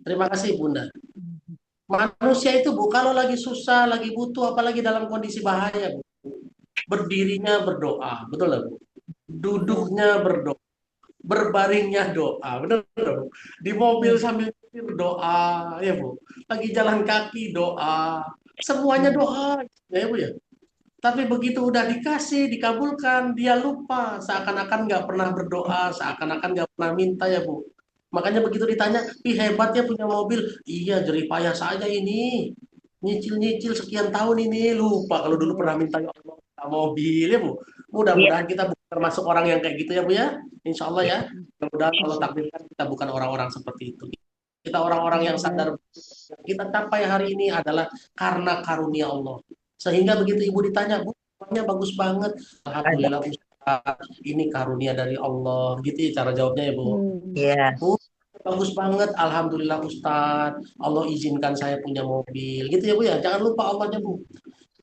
Terima kasih Bunda. Manusia itu Bu, kalau lagi susah, lagi butuh, apalagi dalam kondisi bahaya Bu, berdirinya berdoa, betul lah Bu. Duduknya berdoa, berbaringnya doa, betul lah Bu. Di mobil sambil berdoa, ya Bu. Lagi jalan kaki doa, semuanya doa, ya Bu ya. Tapi begitu udah dikasih, dikabulkan, dia lupa, seakan-akan nggak pernah berdoa, seakan-akan nggak pernah minta ya Bu. Makanya begitu ditanya, ih hebat ya punya mobil. Iya, jerih payah saja ini. Nyicil-nyicil sekian tahun ini. Lupa kalau dulu pernah minta ya Allah, minta mobil ya Bu. Mudah-mudahan kita bukan termasuk orang yang kayak gitu ya Bu ya. Insya Allah ya. Mudah-mudahan kalau takdirkan kita bukan orang-orang seperti itu. Kita orang-orang yang sadar kita capai hari ini adalah karena karunia Allah. Sehingga begitu ibu ditanya, Bu, rumahnya bagus banget. Alhamdulillah Ustaz, ini karunia dari Allah. Gitu ya cara jawabnya ya Bu. Iya. Bu, bagus banget. Alhamdulillah Ustaz. Allah izinkan saya punya mobil. Gitu ya Bu ya. Jangan lupa Allahnya Bu.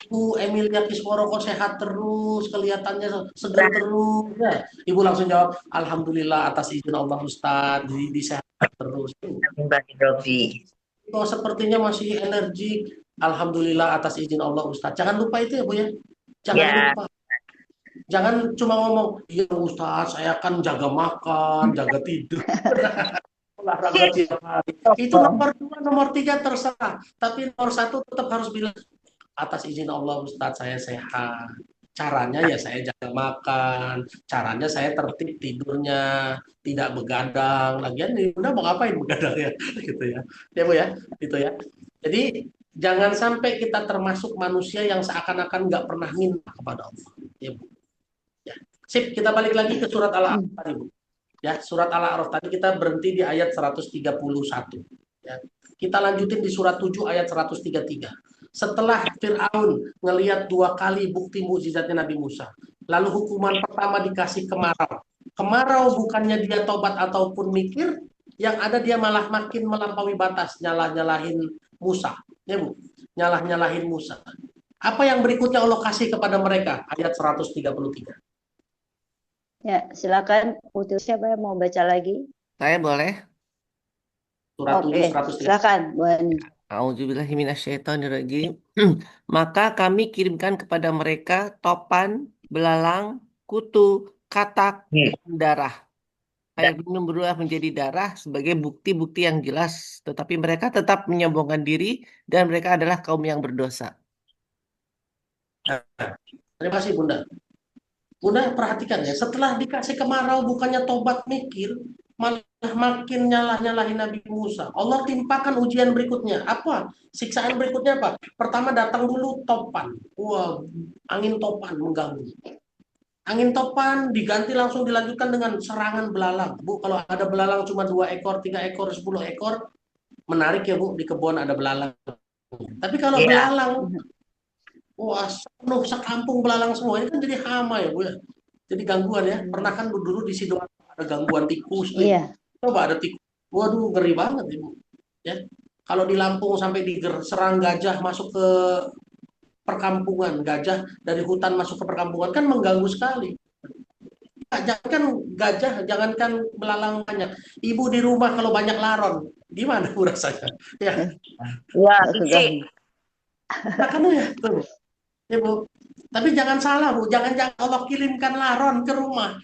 Bu Emilia Kisworo kok sehat terus, kelihatannya segar terus. Ya. Ibu langsung jawab, Alhamdulillah atas izin Allah Ustaz, disehatkan terus. Kok sepertinya masih energik. Alhamdulillah atas izin Allah Ustaz. Jangan lupa itu ya Bu ya. Jangan lupa. Jangan cuma ngomong, iya Ustaz, saya kan jaga makan, jaga tidur. Olahraga tiap hari. Itu nomor 2, nomor 3 terserah. Tapi nomor 1 tetap harus bilang, atas izin Allah Ustaz saya sehat. Caranya ya saya jaga makan, caranya saya tertib tidurnya, tidak begadang. Lagian udah mau ngapain begadang ya, gitu ya. Ya Bu ya, gitu ya. Jadi jangan sampai kita termasuk manusia yang seakan-akan nggak pernah minta kepada Allah. Ya Bu. Ya. Sip, kita balik lagi ke surat Al-A'raf tadi Bu. Ya, surat Al-A'raf tadi kita berhenti di ayat 131. Ya. Kita lanjutin di surat 7 ayat 133. Setelah Fir'aun ngelihat 2 kali bukti mukjizatnya Nabi Musa, lalu hukuman pertama dikasih kemarau. Kemarau bukannya dia tobat ataupun mikir, yang ada dia malah makin melampaui batas, nyalah-nyalahin Musa. Ya Bu, nyalah-nyalahin Musa. Apa yang berikutnya Allah kasih kepada mereka? Ayat 133. Ya, silakan. Utul siapa yang mau baca lagi? Saya boleh? Surat 7, 133. Silakan, Bu Ani. Auzubillahiminasyaitonirrajim. Maka kami kirimkan kepada mereka topan, belalang, kutu, katak, dan darah. Air minum berubah menjadi darah sebagai bukti-bukti yang jelas. Tetapi mereka tetap menyombongkan diri dan mereka adalah kaum yang berdosa. Terima kasih Bunda. Bunda perhatikan ya, setelah dikasih kemarau bukannya tobat mikir, malah makin nyalah-nyalahin Nabi Musa. Allah timpakan ujian berikutnya. Apa? Siksaan berikutnya apa? Pertama datang dulu topan. Wah, angin topan mengganggu. Angin topan diganti langsung dilanjutkan dengan serangan belalang. Bu, kalau ada belalang cuma 2 ekor, 3 ekor, 10 ekor, menarik ya Bu, di kebun ada belalang. Tapi kalau belalang, wah, penuh sekampung belalang semua, ini kan jadi hama ya Bu ya. Jadi gangguan ya. Pernah kan dulu di Sidoarjo ada gangguan tikus. Iya. Coba ada tikus. Waduh, ngeri banget Ibu. Ya. Kalau di Lampung sampai diserang gajah masuk ke perkampungan, gajah dari hutan masuk ke perkampungan kan mengganggu sekali. Jangankan gajah, jangankan belalang banyak. Ibu di rumah kalau banyak laron, Gimana Bu rasanya? Ya, Ya, nggak Biksi. keganggu. nah kan ya, tuh. Ya Bu. Tapi jangan salah Bu, jangan-jangan Allah kirimkan laron ke rumah.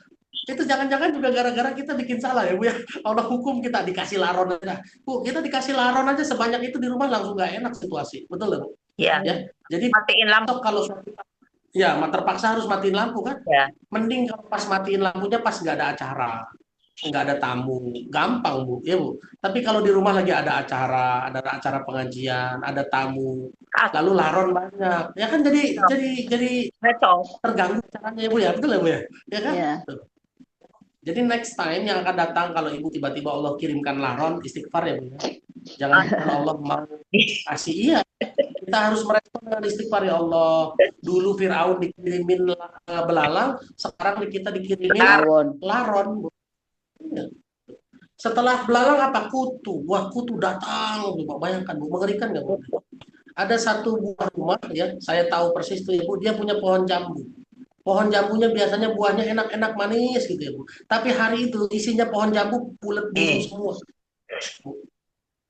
Itu jangan-jangan juga gara-gara kita bikin salah ya Bu ya. Allah hukum kita dikasih laron aja. Bu, kita dikasih laron aja sebanyak itu di rumah langsung nggak enak situasi. Betul nggak Bu? Ya, Ya. Jadi matiin lampu. kalau ya terpaksa harus matiin lampu kan. Ya. Mending kalau pas matiin lampunya pas nggak ada acara, nggak ada tamu, gampang Bu, ya Bu. Tapi kalau di rumah lagi ada acara pengajian, ada tamu, lalu laron banyak, ya kan jadi Betul. terganggu caranya ya Bu ya, betul ya Bu ya, ya kan? Ya. Tuh. Jadi next time yang akan datang kalau Ibu tiba-tiba Allah kirimkan laron, istighfar ya Bu ya. Jangan kalau Allah mau kasih, iya. Kita harus merespon dengan istighfar ya Allah. Dulu Firaun dikirimin belalang, sekarang kita dikirimin laron. Iya. Setelah belalang apa? Kutu. Wah, kutu datang. Bayangkan Bu, mengerikan nggak Bu? Ada satu buah rumah ya, saya tahu persis tuh Ibu, dia punya pohon jambu. Pohon jambunya biasanya buahnya enak-enak manis gitu ya Bu. Tapi hari itu isinya pohon jambu bulat bulu semua. Bu.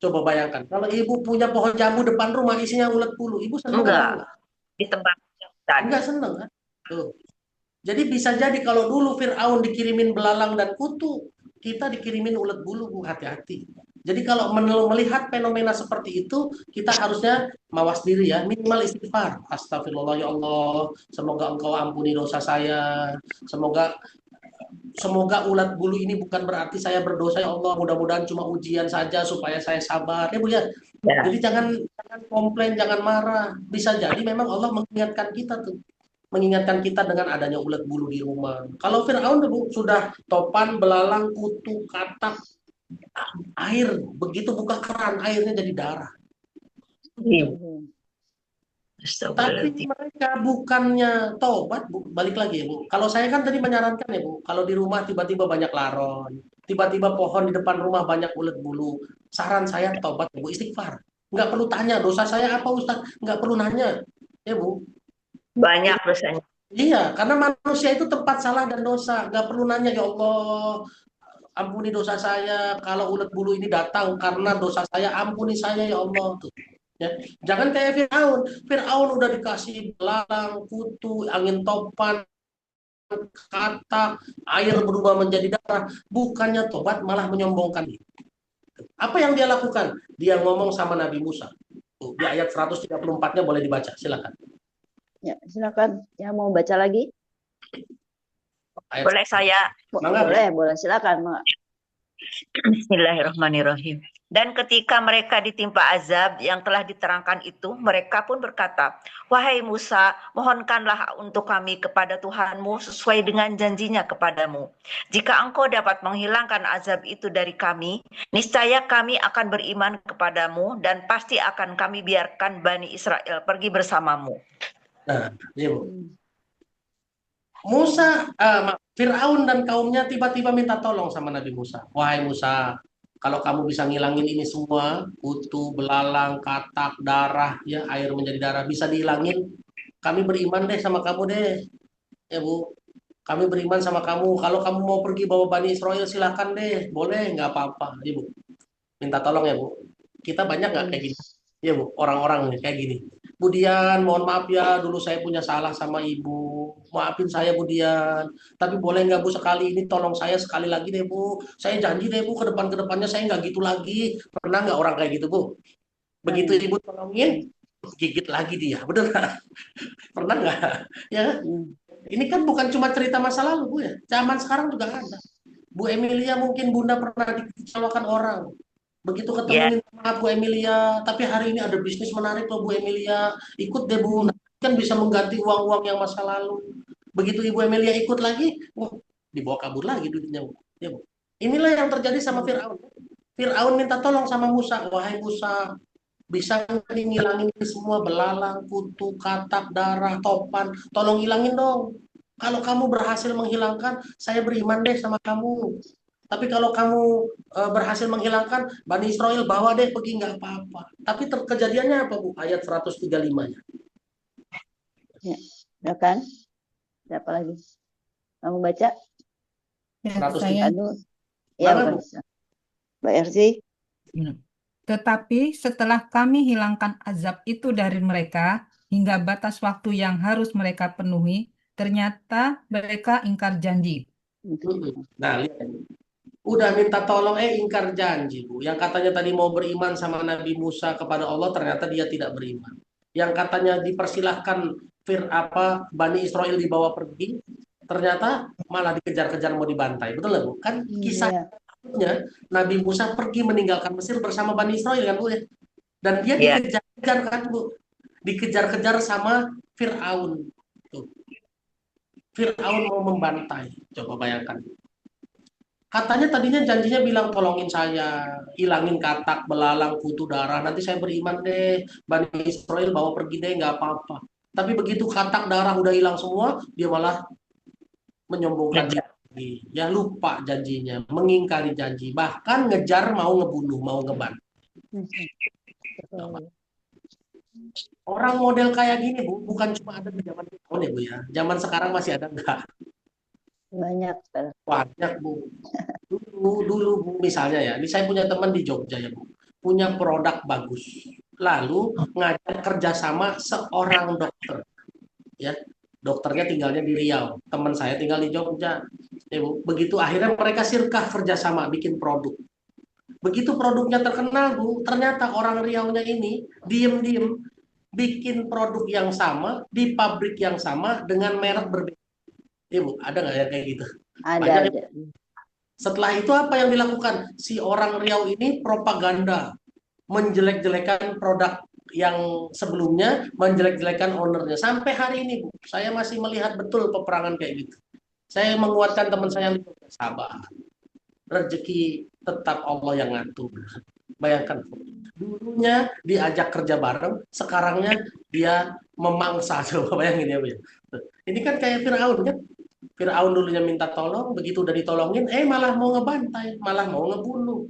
Coba bayangkan, kalau Ibu punya pohon jambu depan rumah isinya ulet bulu, Ibu senang Enggak. nggak? Di tempat Enggak senang kan? Tuh. Jadi bisa jadi kalau dulu Fir'aun dikirimin belalang dan kutu, kita dikirimin ulet bulu Bu, hati-hati. Jadi kalau melihat fenomena seperti itu, kita harusnya mawas diri ya, minimal istighfar. Astagfirullah ya Allah, semoga Engkau ampuni dosa saya. Semoga ulat bulu ini bukan berarti saya berdosa ya Allah, mudah-mudahan cuma ujian saja supaya saya sabar ya Bu ya. Jadi jangan komplain, jangan marah. Bisa jadi memang Allah mengingatkan kita tuh. Mengingatkan kita dengan adanya ulat bulu di rumah. Kalau Fir'aun sudah topan, belalang, kutu, katak, air, begitu buka keran, airnya jadi darah. Tapi mereka bukannya tobat, Bu. Balik lagi ya Bu. Kalau saya kan tadi menyarankan ya Bu, kalau di rumah tiba-tiba banyak laron, tiba-tiba pohon di depan rumah banyak ulat bulu, saran saya tobat Bu, istighfar. Nggak perlu tanya dosa saya apa Ustaz, nggak perlu nanya ya Bu. Banyak dosanya. Iya, karena manusia itu tempat salah dan dosa. Nggak perlu nanya, ya Allah, ampuni dosa saya. Kalau ulet bulu ini datang karena dosa saya, ampuni saya ya Allah. Tuh. Ya. Jangan kayak Fir'aun. Fir'aun udah dikasih belalang, kutu, angin topan, katak, air berubah menjadi darah. Bukannya tobat, malah menyombongkan diri. Apa yang dia lakukan? Dia ngomong sama Nabi Musa. Tuh, di ayat 134-nya boleh dibaca, silakan. Ya, silakan. Yang mau baca lagi? Boleh saya? Boleh, silakan. Bismillahirrahmanirrahim. Dan ketika mereka ditimpa azab yang telah diterangkan itu, mereka pun berkata, wahai Musa, mohonkanlah untuk kami kepada Tuhanmu sesuai dengan janjinya kepadamu. Jika engkau dapat menghilangkan azab itu dari kami, niscaya kami akan beriman kepadamu dan pasti akan kami biarkan Bani Israel pergi bersamamu. Nah, iya Bu. Fir'aun dan kaumnya tiba-tiba minta tolong sama Nabi Musa. Wahai Musa, kalau kamu bisa ngilangin ini semua, kutu, belalang, katak, darah, ya air menjadi darah, bisa dihilangin, kami beriman deh sama kamu deh. Ya Bu, kami beriman sama kamu. Kalau kamu mau pergi bawa Bani Israel, silakan deh. Boleh, nggak apa-apa. Ya Bu, minta tolong ya Bu. Kita banyak nggak kayak gini? Ya Bu, orang-orang kayak gini. Bu Dian, mohon maaf ya, dulu saya punya salah sama Ibu. Maafin saya Bu Dian. Tapi boleh nggak Bu sekali ini tolong saya sekali lagi deh Bu. Saya janji deh Bu ke depannya saya nggak gitu lagi. Pernah nggak orang kayak gitu Bu? Begitu Ibu tolongin, gigit lagi dia. Betul nggak? Pernah nggak? Ya. Ini kan bukan cuma cerita masa lalu Bu ya. Zaman sekarang juga ada. Bu Emilia mungkin Bunda pernah dikecewakan orang. Begitu ketemu minta maaf Bu Emilia, tapi hari ini ada bisnis menarik loh Bu Emilia, ikut deh Bu, kan bisa mengganti uang-uang yang masa lalu. Begitu Ibu Emilia ikut lagi, dibawa kabur lagi duitnya Bu. Ya, Bu. Inilah yang terjadi sama Fir'aun. Fir'aun minta tolong sama Musa, wahai Musa, bisa ngilangin ini semua belalang, kutu, katak, darah, topan, tolong hilangin dong. Kalau kamu berhasil menghilangkan, saya beriman deh sama kamu. Tapi kalau kamu berhasil menghilangkan, Bani Israel bawa deh pergi nggak apa-apa. Tapi kejadiannya apa Bu? Ayat 135-nya. Ya kan? Siapa lagi? Kamu baca? Ya, saya. Ya, Mbak Ersi. Tetapi setelah kami hilangkan azab itu dari mereka, hingga batas waktu yang harus mereka penuhi, ternyata mereka ingkar janji. Nah, lihat. Udah minta tolong, ingkar janji, Bu. Yang katanya tadi mau beriman sama Nabi Musa kepada Allah, ternyata dia tidak beriman. Yang katanya dipersilahkan Bani Israel dibawa pergi, ternyata malah dikejar-kejar mau dibantai. Betul nggak, Bu? Kan kisahnya Nabi Musa pergi meninggalkan Mesir bersama Bani Israel kan, Bu ya? Dan dia dikejar-kejar kan, Bu? Dikejar-kejar sama Fir'aun. Tuh. Fir'aun mau membantai. Coba bayangkan. Katanya tadinya janjinya bilang tolongin saya, hilangin katak, belalang, kutu darah. Nanti saya beriman deh, Bani Israel bawa pergi deh, nggak apa-apa. Tapi begitu katak darah udah hilang semua, dia malah menyombongkan diri. Ya lupa janjinya, mengingkari janji. Bahkan ngejar mau ngebunuh, mau ngebantai. Orang model kayak gini, Bu, bukan cuma ada di zaman Fir'aun ya, Bu ya. Zaman sekarang masih ada nggak? Banyak. Banyak, Bu. Dulu Bu, misalnya ya, ini saya punya teman di Jogja ya, Bu. Punya produk bagus. Lalu ngajak kerjasama seorang dokter. Ya, dokternya tinggalnya di Riau. Teman saya tinggal di Jogja. Ya, Bu. Begitu akhirnya mereka sirkah kerjasama bikin produk. Begitu produknya terkenal, Bu, ternyata orang Riaunya ini diem-diem bikin produk yang sama di pabrik yang sama dengan merek berbeda. Ya, Bu, ada nggak ya kayak gitu? Ada. Setelah itu apa yang dilakukan? Si orang Riau ini propaganda, menjelek-jelekan produk yang sebelumnya, menjelek-jelekan ownernya. Sampai hari ini, Bu, saya masih melihat betul peperangan kayak gitu. Saya menguatkan teman saya yang sabar. Rezeki tetap Allah yang ngatur. Bayangkan, dulunya diajak kerja bareng, sekarangnya dia memangsa. Coba bayangin ya, Bu. Ini kan kayak Fir'aun kan? Fir'aun dulunya minta tolong, begitu udah ditolongin, malah mau ngebantai, malah mau ngebunuh.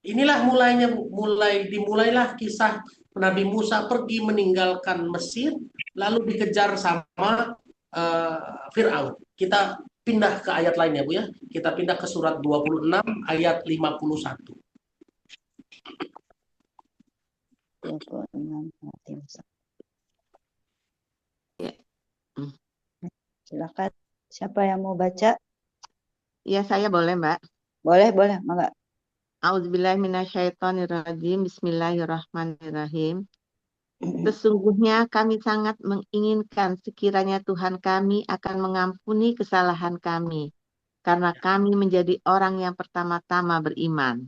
Inilah dimulailah kisah Nabi Musa pergi meninggalkan Mesir, lalu dikejar sama Fir'aun. Kita pindah ke ayat lainnya, Bu ya. Kita pindah ke surat 26 ayat 51. 26. Silakan. Siapa yang mau baca? Ya, saya boleh, Mbak. Boleh, Mbak. A'udzubillahiminasyaitonirrajim. Bismillahirrahmanirrahim. Sesungguhnya kami sangat menginginkan sekiranya Tuhan kami akan mengampuni kesalahan kami, karena kami menjadi orang yang pertama-tama beriman.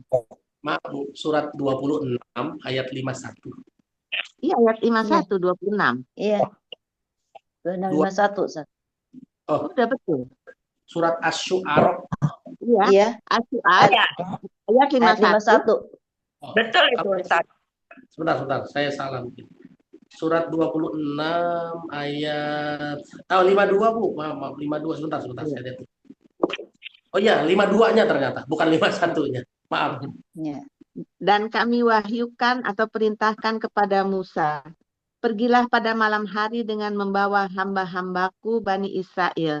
Maaf, Bu, surat 26 ayat 51. Iya, ayat 51, 26. Iya. 51. Oh, udah betul. Surat Asy-Syu'ara. Iya. Asy-Syu'ara ayat 51. Betul itu Ustaz. Sebentar, saya salah mungkin. Surat 26 ayat 52, Bu. Maaf, 52 sebentar saya lihat. Oh iya, 52-nya ternyata, bukan 51-nya. Maaf. Ya. Dan kami wahyukan atau perintahkan kepada Musa, pergilah pada malam hari dengan membawa hamba-hambaku Bani Israel,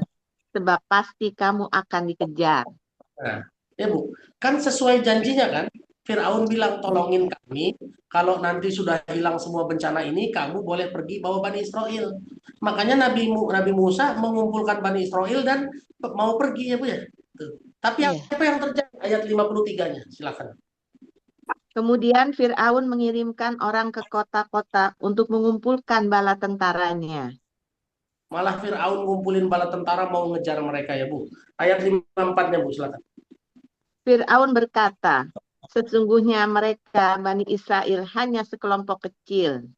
sebab pasti kamu akan dikejar. Nah, ya Bu, kan sesuai janjinya kan? Fir'aun bilang tolongin kami, kalau nanti sudah hilang semua bencana ini, kamu boleh pergi bawa Bani Israel. Makanya Nabi Musa mengumpulkan Bani Israel dan mau pergi ya Bu ya. Tuh. Tapi apa yang terjadi? Ayat 53-nya, silakan. Kemudian Fir'aun mengirimkan orang ke kota-kota untuk mengumpulkan bala tentaranya. Malah Fir'aun ngumpulin bala tentara mau ngejar mereka ya Bu. Ayat 54-nya Bu, silakan. Fir'aun berkata, sesungguhnya mereka Bani Israel hanya sekelompok kecil.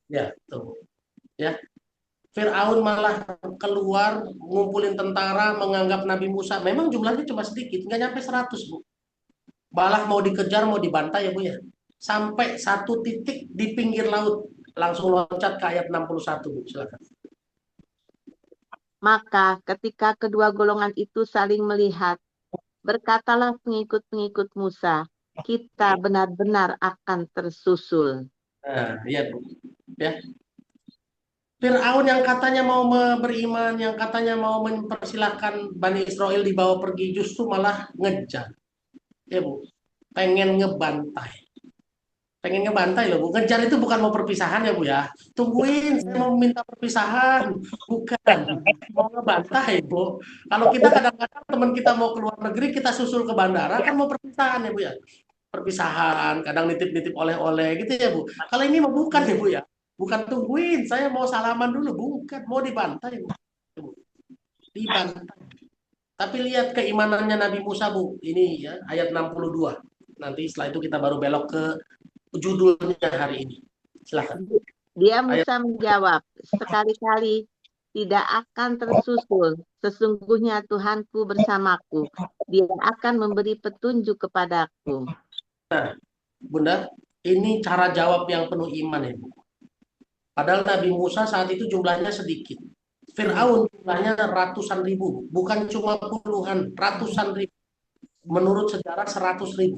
Ya, tuh. Ya. Fir'aun malah keluar ngumpulin tentara, menganggap Nabi Musa memang jumlahnya cuma sedikit, nggak nyampe 100 Bu. Malah mau dikejar, mau dibantai ya Bu ya. Sampai satu titik di pinggir laut, langsung loncat ke ayat 61 Bu, silakan. Maka ketika kedua golongan itu saling melihat, berkatalah pengikut-pengikut Musa, kita benar-benar akan tersusul. Nah, iya Bu. Ya. Fir'aun yang katanya mau beriman, yang katanya mau mempersilahkan Bani Israel dibawa pergi, justru malah ngejar. Ya Bu. pengen ngebantai. Pengen ngebantai loh Bu. Ngejar itu bukan mau perpisahan ya Bu ya. Tungguin, saya mau minta perpisahan. Bukan. Mau ngebantai Bu. Kalau kita kadang-kadang teman kita mau keluar negeri, kita susul ke bandara, kan mau perpisahan ya Bu ya. Perpisahan, kadang nitip-nitip oleh-oleh gitu ya Bu. Kalau ini mah bukan ya Bu ya. Bukan tungguin, saya mau salaman dulu. Bukan, mau dibantai Bu. Dibantai. Tapi lihat keimanannya Nabi Musa Bu. Ini ya, ayat 62. Nanti setelah itu kita baru belok ke judulnya hari ini. Silakan. Dia Musa menjawab, sekali-kali tidak akan tersusul. Sesungguhnya Tuhanku bersamaku. Dia akan memberi petunjuk kepadaku. Nah, Bunda, ini cara jawab yang penuh iman ya Bu. Padahal Nabi Musa saat itu jumlahnya sedikit. Fir'aun jumlahnya ratusan ribu, bukan cuma puluhan, ratusan ribu. Menurut sejarah 100.000.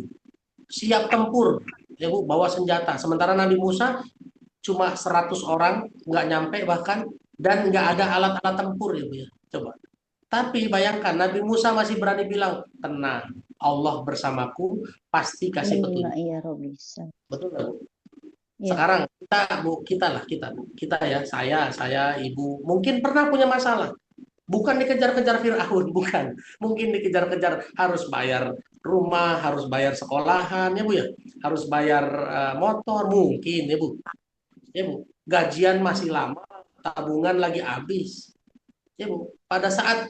Siap tempur, ya Bu, bawa senjata. Sementara Nabi Musa cuma 100 orang, nggak nyampe bahkan, dan nggak ada alat-alat tempur ya Bu ya. Coba. Tapi bayangkan Nabi Musa masih berani bilang, tenang, Allah bersamaku, pasti kasih petunjuk. Iya, Robisa. Betul nggak Bu? Iya. Sekarang kita Bu, kita ya, saya, Ibu, mungkin pernah punya masalah. Bukan dikejar-kejar Fir'aun, bukan. Mungkin dikejar-kejar harus bayar rumah, harus bayar sekolahan, ya Bu ya. Harus bayar motor, mungkin ya Bu. Ya Bu, gajian masih lama, tabungan lagi habis. Ya Bu, pada saat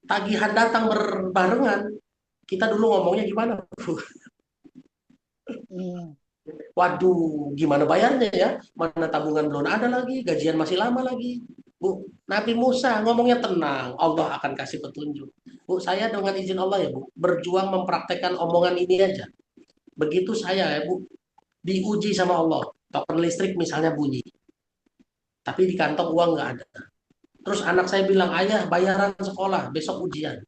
tagihan datang berbarengan, kita dulu ngomongnya gimana Bu? Iya. Waduh, gimana bayarnya ya? Mana tabungan belum ada lagi, gajian masih lama lagi. Bu, Nabi Musa ngomongnya tenang, Allah akan kasih petunjuk. Bu, saya dengan izin Allah ya Bu, berjuang mempraktekkan omongan ini aja. Begitu saya ya Bu, diuji sama Allah. Token listrik misalnya bunyi. Tapi di kantong uang nggak ada. Terus anak saya bilang, ayah bayaran sekolah, besok ujian.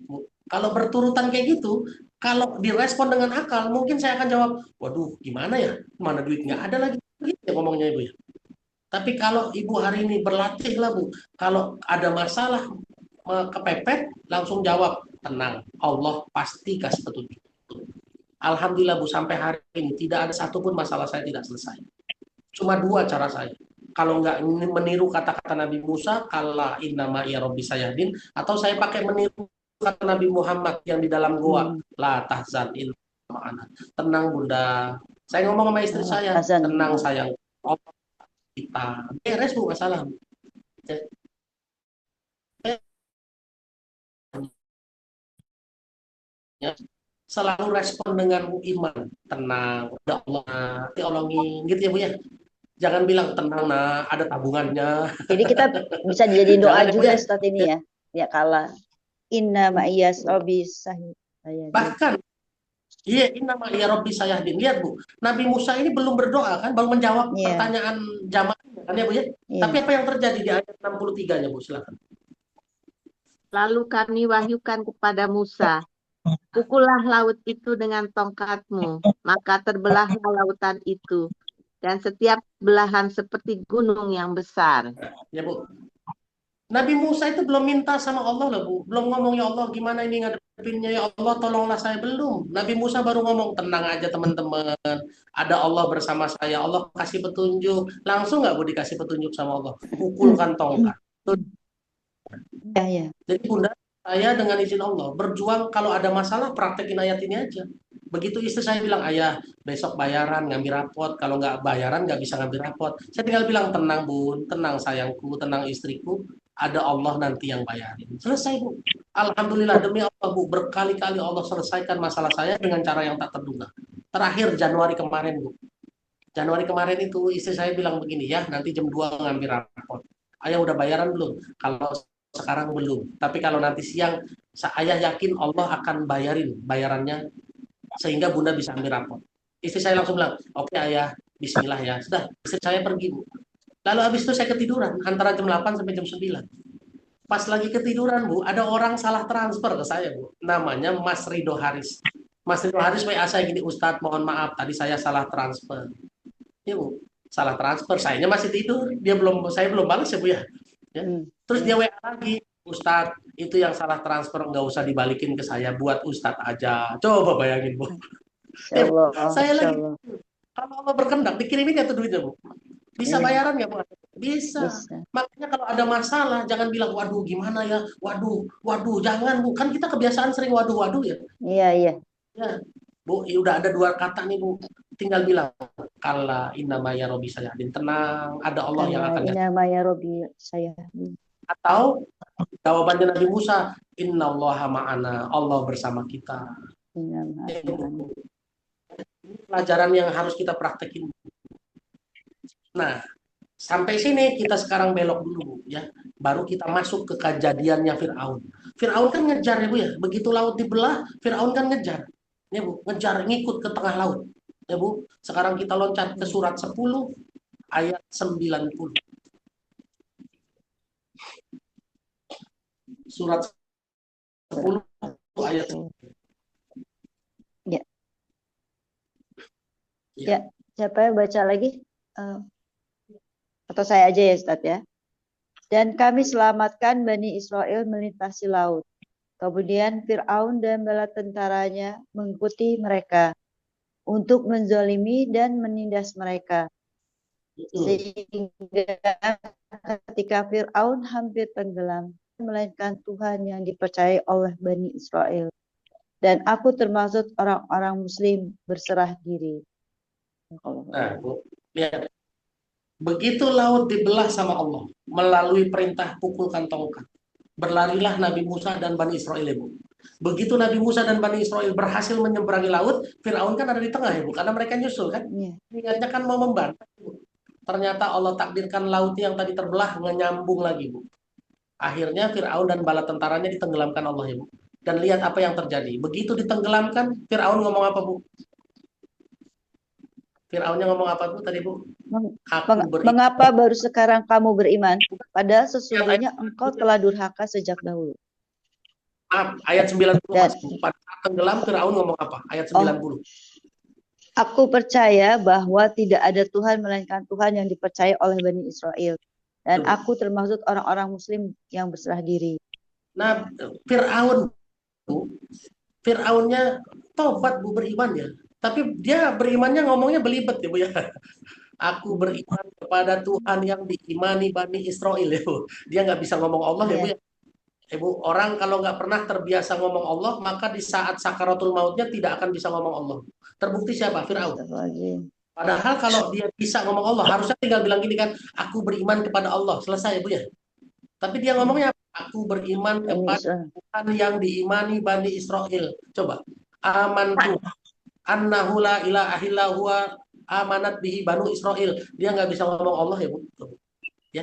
Bu, kalau berturutan kayak gitu, kalau direspon dengan akal, mungkin saya akan jawab, waduh gimana ya, mana duit nggak ada lagi. Gitu ya ngomongnya Ibu ya. Tapi kalau Ibu hari ini berlatih lah Bu, kalau ada masalah kepepet, langsung jawab, tenang, Allah pasti kasih petunjuk. Alhamdulillah Bu, sampai hari ini tidak ada satupun masalah saya tidak selesai. Cuma dua cara saya. Kalau nggak meniru kata-kata Nabi Musa, kala innama ya Rabbi sayahdin, atau saya pakai meniru kata Nabi Muhammad yang di dalam goa, la tahzan inna ma'ana. Tenang Bunda. Saya ngomong sama istri saya, tenang sayang. Allah kita beres Bu masalah. Ya. Selalu respon dengan iman, tenang, udah Allah tolongin, gitu ya Bu ya. Jangan bilang tenang nah, ada tabungannya. Jadi kita bisa jadi doa juga Ustaz ini ya. Ya kala inna ma'iyas Rabbi sayahdin. Bahkan iya, inna ya Rabbi sayahdin. Lihat Bu, Nabi Musa ini belum berdoa kan, baru menjawab pertanyaan jamaahnya kan ya Bu ya. Tapi apa yang terjadi di ayat 63-nya Bu, silakan. Lalu kami wahyukan kepada Musa, pukullah laut itu dengan tongkatmu, maka terbelahlah lautan itu, dan setiap belahan seperti gunung yang besar. Ya Bu, Nabi Musa itu belum minta sama Allah loh Bu, belum ngomong ya Allah gimana ini ngadepinnya, ya Allah tolonglah saya, belum. Nabi Musa baru ngomong tenang aja teman-teman, ada Allah bersama saya, Allah kasih petunjuk. Langsung nggak Bu dikasih petunjuk sama Allah, pukulkan tongkat. Ya. Jadi Bunda, saya dengan izin Allah berjuang, kalau ada masalah praktekin ayat ini aja. Begitu istri saya bilang, ayah besok bayaran ngambil rapot, kalau nggak bayaran nggak bisa ngambil rapot. Saya tinggal bilang, tenang Bun, tenang sayangku, tenang istriku, ada Allah nanti yang bayarin. Selesai Bu. Alhamdulillah demi Allah Bu, berkali-kali Allah selesaikan masalah saya dengan cara yang tak terduga. Terakhir Januari kemarin Bu. Januari kemarin itu istri saya bilang begini, ya nanti jam 2 ngambil rapot. Ayah udah bayaran belum? Kalau sekarang belum. Tapi kalau nanti siang, saya yakin Allah akan bayarannya sehingga Bunda bisa ambil rapot. Istri saya langsung bilang, oke ayah, bismillah ya. Sudah, istri saya pergi Bu. Lalu habis itu saya ketiduran antara jam 8 sampai jam 9. Pas lagi ketiduran Bu, ada orang salah transfer ke saya Bu. Namanya Mas Rido Haris. Mas Rido Haris WA saya gini, Ustadz mohon maaf tadi saya salah transfer. Ya Bu, salah transfer. Sayanya masih tidur. Saya belum balas ya Bu ya. Terus dia WA lagi, Ustadz, itu yang salah transfer nggak usah dibalikin ke saya, buat Ustadz aja. Coba bayangin, Bu. Insya Allah, Saya Insya lagi, Allah. kalau Allah berkehendak, dikirimin nggak tuh duitnya, Bu? Bisa Iya, bayaran nggak, Bu? Bisa. bisa. Makanya kalau ada masalah, jangan bilang, waduh gimana ya, waduh, jangan, Bu. Kan kita kebiasaan sering waduh ya. Iya, iya. Ya, Bu, ya udah ada 2 kata nih, Bu. Tinggal bilang, kala innama ya Robi sayadin. Tenang, ada Allah yang Karena akan ini namanya Robi saya. atau jawabannya Nabi Musa, innallaha ma'ana, Allah bersama kita. Ini Pelajaran yang harus kita praktekin. Nah, sampai sini kita sekarang belok dulu ya. Baru kita masuk ke kejadiannya Fir'aun. Fir'aun kan ngejar ya Bu ya. Begitu laut dibelah, Fir'aun kan ngejar. Ya Bu, ngejar ngikut ke tengah laut. Ya Bu, sekarang kita loncat ke surat 10 ayat 90. Surat 10 ayat 10. Ya. Ya. Ya, siapa yang baca lagi? Atau saya aja ya, Ustaz ya. Dan kami selamatkan Bani Israel melintasi laut. Kemudian Fir'aun dan bala tentaranya mengikuti mereka untuk menzalimi dan menindas mereka. Sehingga ketika Fir'aun hampir tenggelam, melainkan Tuhan yang dipercayai oleh Bani Israel. Dan aku termasuk orang-orang Muslim berserah diri. Nah, Bu, lihat. Begitu laut dibelah sama Allah melalui perintah pukulkan tongkat. Berlarilah Nabi Musa dan Bani Israel, Bu. Begitu Nabi Musa dan Bani Israel berhasil menyeberangi laut, Fir'aun kan ada di tengah ya Bu, karena mereka nyusul kan. Niatnya kan mau membantu. Ternyata Allah takdirkan laut yang tadi terbelah menyambung lagi, Bu. Akhirnya Fir'aun dan bala tentaranya ditenggelamkan Allah ya Bu. Dan lihat apa yang terjadi. Begitu ditenggelamkan, Fir'aun ngomong apa Bu? Fir'aunnya ngomong apa Bu tadi Bu? Mengapa baru sekarang kamu beriman? Padahal sesungguhnya engkau telah durhaka sejak dahulu. Maaf, ayat 90. Pada saat tenggelam Fir'aun ngomong apa? Ayat 90. Aku percaya bahwa tidak ada Tuhan melainkan Tuhan yang dipercaya oleh Bani Israel. Dan aku termasuk orang-orang Muslim yang berserah diri. Nah, Fir'aunnya tobat Bu, beriman ya. Tapi dia berimannya ngomongnya belibet ya Bu ya. Aku beriman kepada Tuhan yang diimani Bani Israel ya Bu. Dia nggak bisa ngomong Allah ya Bu ya. Ibu, orang kalau nggak pernah terbiasa ngomong Allah, maka di saat sakaratul mautnya tidak akan bisa ngomong Allah. Terbukti siapa? Fir'aun. Padahal kalau dia bisa ngomong Allah, harusnya tinggal bilang gini kan, aku beriman kepada Allah. Selesai Bu ya. Tapi dia ngomongnya, aku beriman kepada Tuhan yang diimani Bani Israel. Coba, amantu annahu la ilaha illa huwa amanat bihi Banu Israel. Dia nggak bisa ngomong Allah ya Bu. Ya.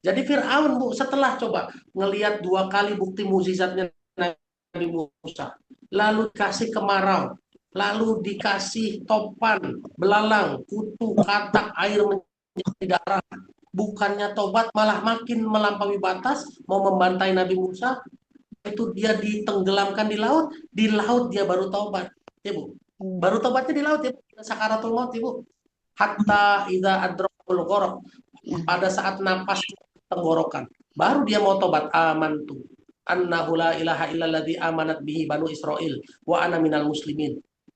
Jadi Fir'aun Bu, setelah coba ngelihat 2 kali bukti mukjizatnya Nabi Musa, lalu dikasih kemarau, lalu dikasih topan, belalang, kutu, katak, air menjadi darah. Bukannya tobat, malah makin melampaui batas, mau membantai Nabi Musa, itu dia ditenggelamkan di laut dia baru tobat, ya Bu. Baru tobatnya di laut ya, sakaratul maut ya Bu. Hatta idza adrakul gharq, pada saat napas tenggorokan, baru dia mau tobat. Amantu annahu la ilaha illalladzi amanat bihi Banu Israel wa ana minal muslimin.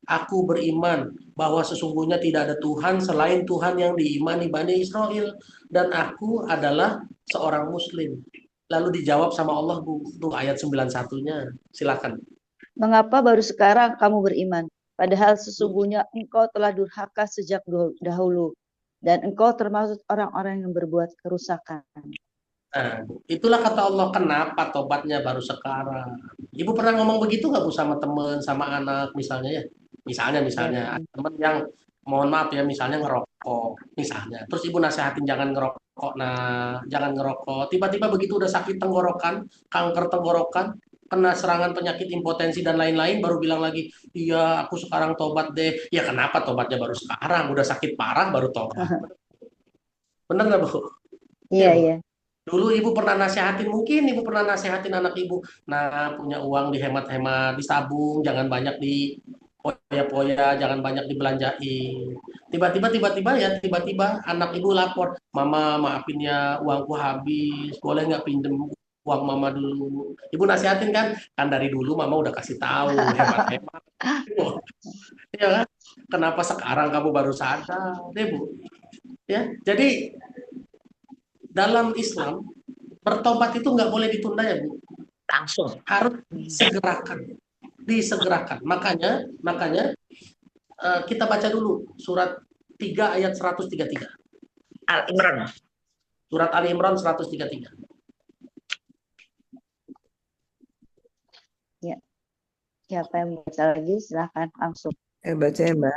Aku beriman bahwa sesungguhnya tidak ada Tuhan selain Tuhan yang diimani Bani Israel dan aku adalah seorang muslim. Lalu dijawab sama Allah Bu, tuh ayat 91-nya. Silakan. Mengapa baru sekarang kamu beriman? Padahal sesungguhnya engkau telah durhaka sejak dahulu dan engkau termasuk orang-orang yang berbuat kerusakan. Nah, itulah kata Allah, kenapa tobatnya baru sekarang. Ibu pernah ngomong begitu nggak Bu sama teman, sama anak misalnya ya? Misalnya ada teman yang mohon maaf ya misalnya ngerokok misalnya. Terus Ibu nasihatin jangan ngerokok. Nah, jangan ngerokok. Tiba-tiba begitu udah sakit tenggorokan, kanker tenggorokan, kena serangan penyakit impotensi dan lain-lain baru bilang lagi, "Iya, aku sekarang tobat deh." Ya kenapa tobatnya baru sekarang? Udah sakit parah baru tobat. Bener nggak Bu? Iya. Dulu Ibu pernah nasihatin, mungkin Ibu pernah nasihatin anak Ibu, nah punya uang dihemat-hemat, disabung, jangan banyak di poya-poya, jangan banyak dibelanjain. Tiba-tiba anak Ibu lapor, Mama maafin ya uangku habis, boleh nggak pinjem uang mama dulu. Ibu nasihatin kan dari dulu mama udah kasih tahu hemat-hemat. Ya kan? Kenapa sekarang kamu baru sadar, ya Bu? Ya, jadi dalam Islam bertobat itu nggak boleh ditunda ya Bu. Langsung. Harus disegerakan. Makanya kita baca dulu surat 3 ayat 133. Al-Imran. Surat Ali Imran 133. Ya. Siapa yang baca lagi? Silahkan langsung. Baca ya Mbak.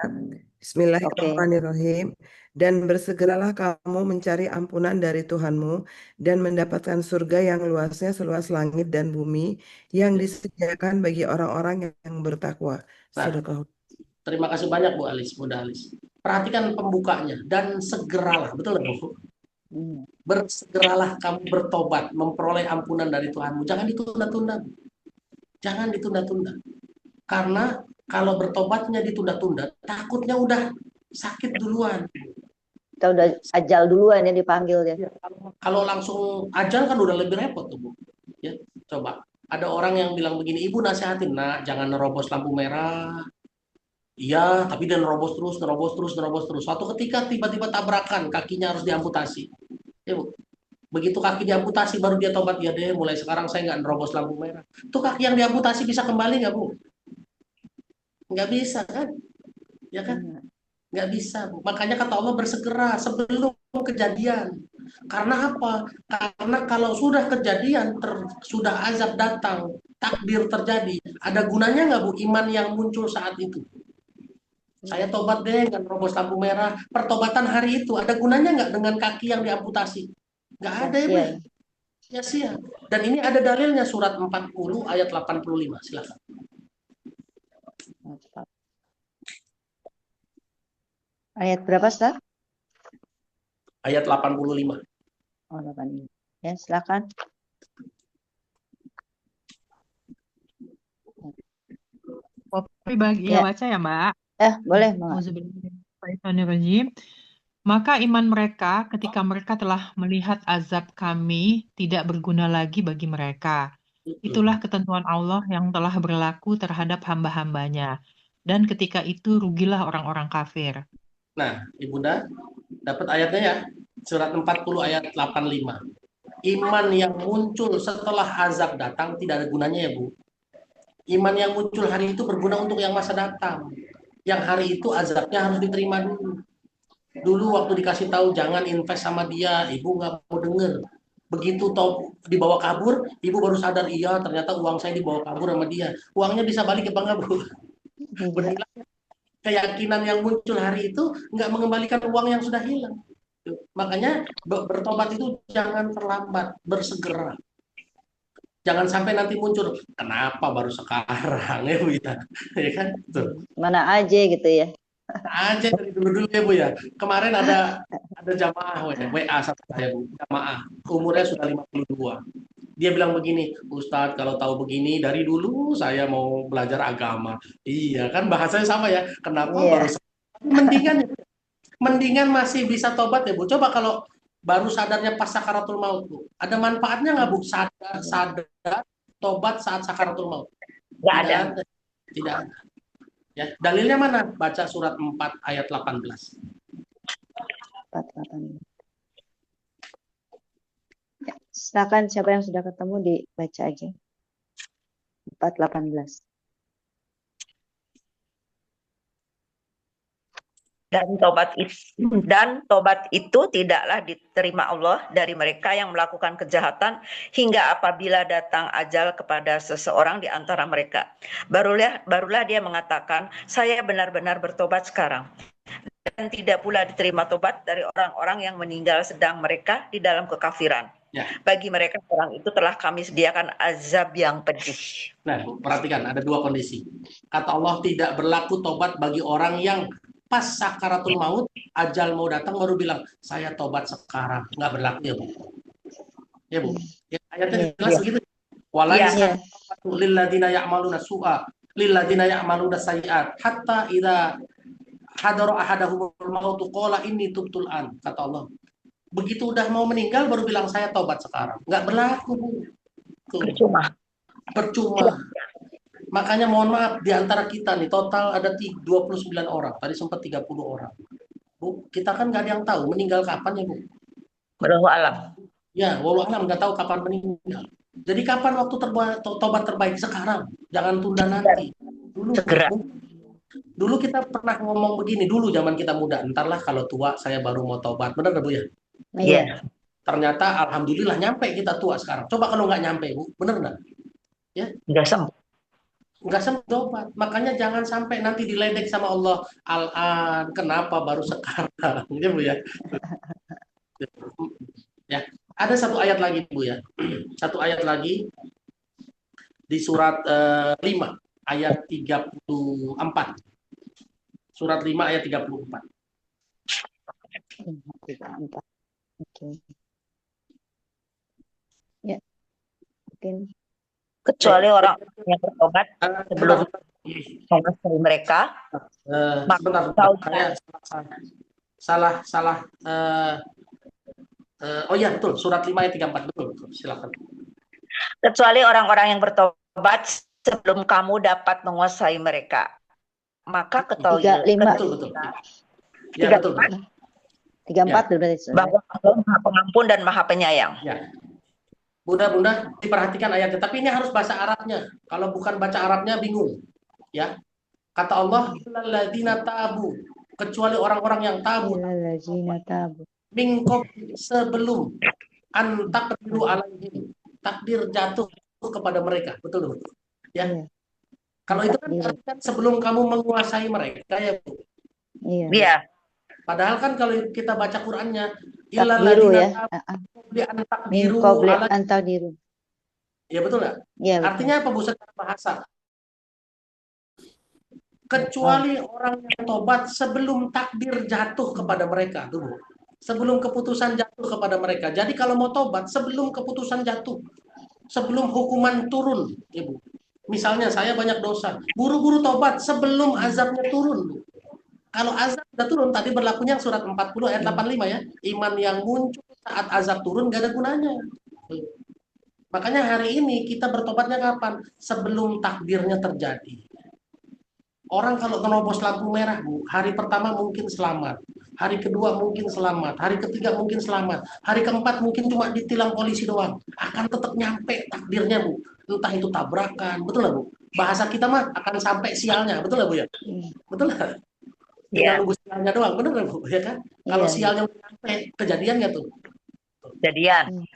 Bismillahirrahmanirrahim. Dan bersegeralah kamu mencari ampunan dari Tuhanmu dan mendapatkan surga yang luasnya seluas langit dan bumi yang disediakan bagi orang-orang yang bertakwa. Nah, Sedekah. terima kasih banyak Bu Alis, Bunda Alis. Perhatikan pembukanya. Dan segeralah, betul nggak Bu? Bersegeralah kamu bertobat, memperoleh ampunan dari Tuhanmu. Jangan ditunda-tunda. Jangan ditunda-tunda. Karena kalau bertobatnya ditunda-tunda, takutnya udah sakit duluan. Kita udah ajal duluan yang dipanggil ya. Kalau langsung ajal kan udah lebih repot tuh Bu. Ya, coba. Ada orang yang bilang begini, ibu nasihatin, nak jangan nerobos lampu merah. Iya, tapi dia nerobos terus. Suatu ketika tiba-tiba tabrakan, kakinya harus diamputasi. Ya Bu. Begitu kaki diamputasi baru dia tobat, ya deh mulai sekarang saya nggak nerobos lampu merah. Tuh kaki yang diamputasi bisa kembali nggak Bu? Nggak bisa kan? Ya kan? Nggak bisa Bu. Makanya kata Allah bersegera sebelum kejadian. Karena apa? Karena kalau sudah kejadian, sudah azab datang, takdir terjadi, ada gunanya nggak Bu iman yang muncul saat itu? Saya tobat deh dengan nerobos lampu merah. Pertobatan hari itu ada gunanya nggak dengan kaki yang diamputasi? Nggak ada ya Bu. Ya sia. Dan ini ada dalilnya surat 40 ayat 85. Silakan. Ayat berapa, Ustaz? Ayat 85. Oh, 85. Ya, silakan. Poppy bagi ya baca ya, Mbak. Boleh, Mbak. Auzubillahi. Maka iman mereka ketika mereka telah melihat azab kami tidak berguna lagi bagi mereka. Itulah ketentuan Allah yang telah berlaku terhadap hamba-hambanya. Dan ketika itu rugilah orang-orang kafir. Nah, Ibunda dapat ayatnya ya. Surat 40 ayat 85. Iman yang muncul setelah azab datang tidak ada gunanya ya Bu. Iman yang muncul hari itu berguna untuk yang masa datang. Yang hari itu azabnya harus diterima dulu. Dulu waktu dikasih tahu jangan invest sama dia, ibu nggak mau denger. Begitu tahu dibawa kabur, ibu baru sadar iya ternyata uang saya dibawa kabur sama dia. Uangnya bisa balik apa enggak Bu? Bernilai. Keyakinan yang muncul hari itu nggak mengembalikan uang yang sudah hilang. Makanya bertobat itu jangan terlambat, bersegera. Jangan sampai nanti muncul, kenapa baru sekarang ya Bu ya? Ya kan? Tuh. Mana aja gitu ya. Aja dari dulu ya Bu ya. Kemarin ada jamaah WA satu saya Bu, jamaah umurnya sudah 52. Dia bilang begini, Ustadz kalau tahu begini dari dulu saya mau belajar agama. Iya kan bahasanya sama ya. Kenapa baru mendingan masih bisa tobat ya Bu. Coba kalau baru sadarnya pas sakaratul maut Bu. Ada manfaatnya nggak Bu sadar tobat saat sakaratul maut? Nggak ada. Tidak ada. Ya, dalilnya mana? Baca surat 4 ayat 18. 4:18. Ya, silakan siapa yang sudah ketemu dibaca aja. 4:18. Dan tobat itu tidaklah diterima Allah dari mereka yang melakukan kejahatan hingga apabila datang ajal kepada seseorang di antara mereka. Barulah dia mengatakan, saya benar-benar bertobat sekarang. Dan tidak pula diterima tobat dari orang-orang yang meninggal sedang mereka di dalam kekafiran. Ya. Bagi mereka orang itu telah kami sediakan azab yang pedih. Nah, perhatikan ada dua kondisi. Kata Allah tidak berlaku tobat bagi orang yang pas sakaratul maut, ajal mau datang baru bilang, saya tobat sekarang. Nggak berlaku ya Bu. Ya Bu. Ya, ayatnya jelas begitu. Walaisa lilladina ya'maluna su'a lilladina ya'maluna sayyi'at hatta idza hadara ahadahumul mautu qala inni tubtul an, kata Allah. Begitu udah mau meninggal baru bilang saya tobat sekarang. Nggak berlaku Bu. Tuh, Percuma. percuma. Makanya mohon maaf, di antara kita nih total ada 29 orang. Tadi sempat 30 orang. Bu, kita kan nggak ada yang tahu meninggal kapan ya, Bu. Wallahu alam. Ya, walau alam nggak tahu kapan meninggal. Jadi kapan waktu tobat terbaik? Sekarang, jangan tunda nanti. Dulu, Segera. dulu kita pernah ngomong begini, dulu zaman kita muda. Entarlah kalau tua saya baru mau tobat. Benar nggak, Bu ya? Iya. Ternyata alhamdulillah nyampe kita tua sekarang. Coba kalau nggak nyampe, Bu, benar nggak? Ya, Nggak sempat. nggak sempat tobat. Makanya jangan sampai nanti diledek sama Allah. Al-an, kenapa baru sekarang? Ya, Bu ya. Ya, ada satu ayat lagi, Bu ya. Satu ayat lagi di surat 5 ayat 34. Surat 5 ayat 34. 34. Oke. Ya, mungkin. Kecuali orang yang bertobat sebelum Sebentar, menguasai mereka, sebentar, maka saya salah. Oh ya, betul, surat 5 ayat 34, betul, silakan. kecuali orang-orang yang bertobat sebelum kamu dapat menguasai mereka, maka ketahui 35. Betul. Ya, betul. 34 berarti. bahwa Allah Maha Pengampun dan Maha Penyayang. Ya. Bunda diperhatikan ayatnya, tapi ini harus bahasa Arabnya. Kalau bukan baca Arabnya bingung. Ya. Kata Allah, illalladzina tabu, kecuali orang-orang yang tabu. Illalladzina tabu. Mingkob sebelum takdiru alaihim, takdir jatuh kepada mereka, betul. Ya. Iya. Kalau itu kan sebelum kamu menguasai mereka ya, Bu. Iya. Iya. Padahal kan kalau kita baca Qur'annya, Takdiru ya. Min qabli ala. an takdiru. Ya betul nggak? Iya. Artinya apa, Bu, secara bahasa? Kecuali orang yang tobat sebelum takdir jatuh kepada mereka, tuh, Bu. Sebelum keputusan jatuh kepada mereka. Jadi kalau mau tobat sebelum keputusan jatuh, sebelum hukuman turun, Ibu. Misalnya saya banyak dosa, buru-buru tobat sebelum azabnya turun, Bu. Kalau azab sudah turun, tadi berlakunya surat 40 ayat 85 ya. Iman yang muncul saat azab turun gak ada gunanya. Makanya hari ini kita bertobatnya kapan? Sebelum takdirnya terjadi. Orang kalau terobos lampu merah, Bu, hari pertama mungkin selamat. Hari kedua mungkin selamat. Hari ketiga mungkin selamat. Hari keempat mungkin cuma ditilang polisi doang. Akan tetap nyampe takdirnya, Bu. Entah itu tabrakan. Betul lah, Bu? Bahasa kita mah akan sampai sialnya. Betul lah, Bu ya? Betul lah? Tinggal nunggu sialnya doang, bener nggak, Bu? Ya kan? Kalau sialnya sampai kejadian nggak tuh? Kejadian.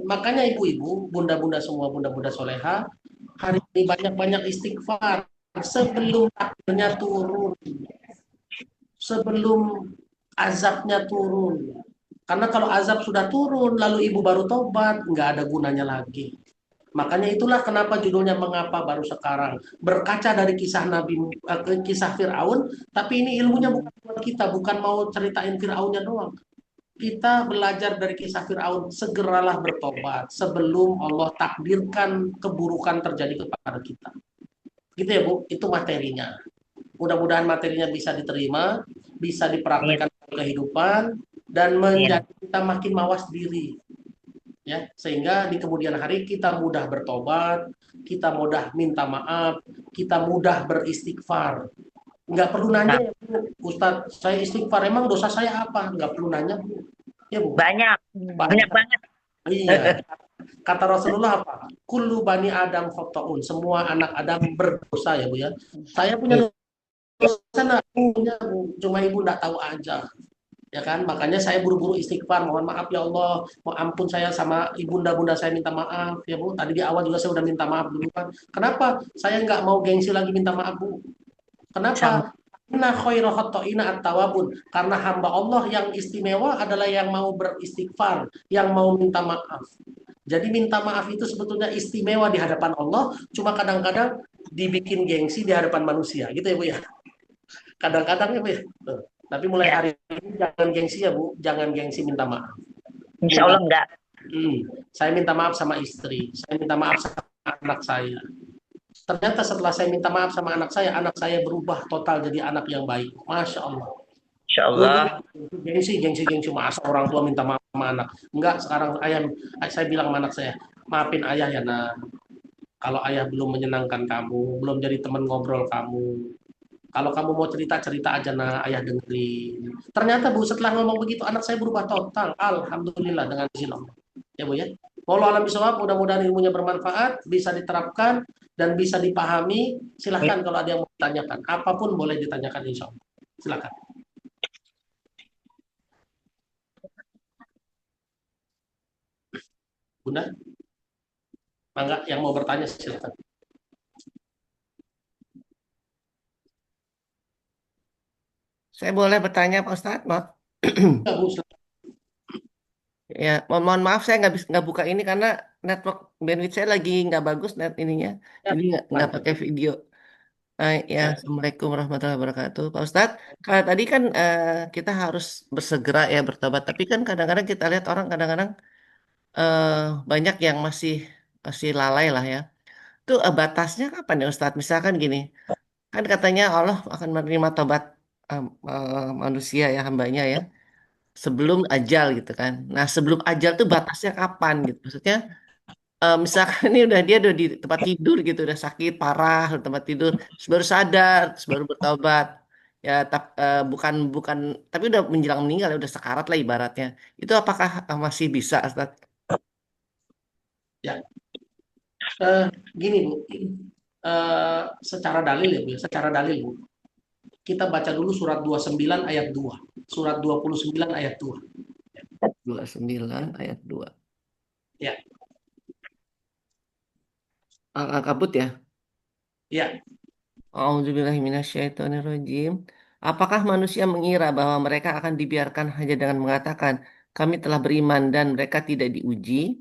Makanya ibu-ibu, bunda-bunda semua, bunda-bunda soleha, hari ini banyak-banyak istighfar sebelum takdirnya turun, sebelum azabnya turun. Karena kalau azab sudah turun, lalu ibu baru tobat, nggak ada gunanya lagi. Makanya itulah kenapa judulnya mengapa baru sekarang. Berkaca dari kisah kisah Fir'aun, tapi ini ilmunya bukan buat kita, bukan mau ceritain Fir'aunnya doang. Kita belajar dari kisah Fir'aun, segeralah bertobat sebelum Allah takdirkan keburukan terjadi kepada kita. Gitu ya, Bu, itu materinya. Mudah-mudahan materinya bisa diterima, bisa dipraktikkan dalam kehidupan, dan menjadi kita makin mawas diri. Ya, sehingga di kemudian hari kita mudah bertobat, kita mudah minta maaf, kita mudah beristighfar. Nggak perlu nanya ya, Bu, Ustadz, saya istighfar, emang dosa saya apa? Nggak perlu nanya, Bu. Ya, Bu. Banyak banget. Iya. Kata Rasulullah apa? Kullu bani Adam khata'un. Semua anak Adam berdosa ya, Bu ya. Saya punya dosa, punya, Bu. Cuma ibu nggak tahu aja. Ya kan, makanya saya buru-buru istighfar, mohon maaf ya Allah, mau ampun saya sama ibunda-bunda saya minta maaf ya, Bu. Tadi di awal juga saya udah minta maaf dulu kan. Kenapa? Saya nggak mau gengsi lagi minta maaf, Bu. Kenapa? Inna khairu khata'ina at-tawabun. Karena hamba Allah yang istimewa adalah yang mau beristighfar, yang mau minta maaf. Jadi minta maaf itu sebetulnya istimewa di hadapan Allah, cuma kadang-kadang dibikin gengsi di hadapan manusia, gitu ya, Bu ya. Kadang-kadang ya, Bu ya. Tapi mulai hari ini jangan gengsi ya, Bu, jangan gengsi minta maaf. Insya Allah enggak. Saya minta maaf sama istri, saya minta maaf sama anak saya. Ternyata setelah saya minta maaf sama anak saya berubah total jadi anak yang baik. Masya Allah. Insya Allah. Gengsi masa orang tua minta maaf sama anak. Enggak, sekarang saya bilang sama anak saya, maafin ayah ya nak. Kalau ayah belum menyenangkan kamu, belum jadi teman ngobrol kamu. Kalau kamu mau cerita aja nak, ayah dengerin. Ternyata Bu, setelah ngomong begitu, anak saya berubah total. Alhamdulillah dengan izin Allah. Ya Bu ya. Wallahu a'lam bishawab, mudah-mudahan ilmunya bermanfaat, bisa diterapkan, dan bisa dipahami. Silahkan kalau ada yang mau ditanyakan. Apapun boleh ditanyakan insya Allah. Silahkan. Bunda? Mangga, yang mau bertanya silahkan. Saya boleh bertanya Pak Ustadz? Maaf. Ya, Bu, silahkan. Ya, mohon maaf saya nggak buka ini karena network bandwidth saya lagi nggak bagus net ininya. Ya, Jadi nggak pakai video. Ya, ya. Assalamualaikum warahmatullahi wabarakatuh. Pak Ustadz, kalau tadi kan kita harus bersegera ya bertobat. Tapi kan kadang-kadang kita lihat orang kadang-kadang banyak yang masih lalai lah ya. Itu batasnya kapan ya Ustadz? Misalkan gini, kan katanya Allah akan menerima tobat manusia ya hambanya ya sebelum ajal gitu kan. Nah sebelum ajal tuh batasnya kapan gitu? Maksudnya misalkan ini dia udah di tempat tidur gitu, udah sakit parah di tempat tidur, terus baru sadar, terus baru bertobat. Ya, bukan bukan, tapi udah menjelang meninggal, ya udah sekarat lah ibaratnya. Itu apakah masih bisa, Ustaz? Ya, gini Bu, secara dalil ya Bu, secara dalil Bu, kita baca dulu surat 29 ayat 2, surat 29 ayat 2. 29 ayat 2. Ya, Al-Ankabut ya. ya. A'udzubillahiminasyaitonirrajim. Apakah manusia mengira bahwa mereka akan dibiarkan hanya dengan mengatakan kami telah beriman dan mereka tidak diuji?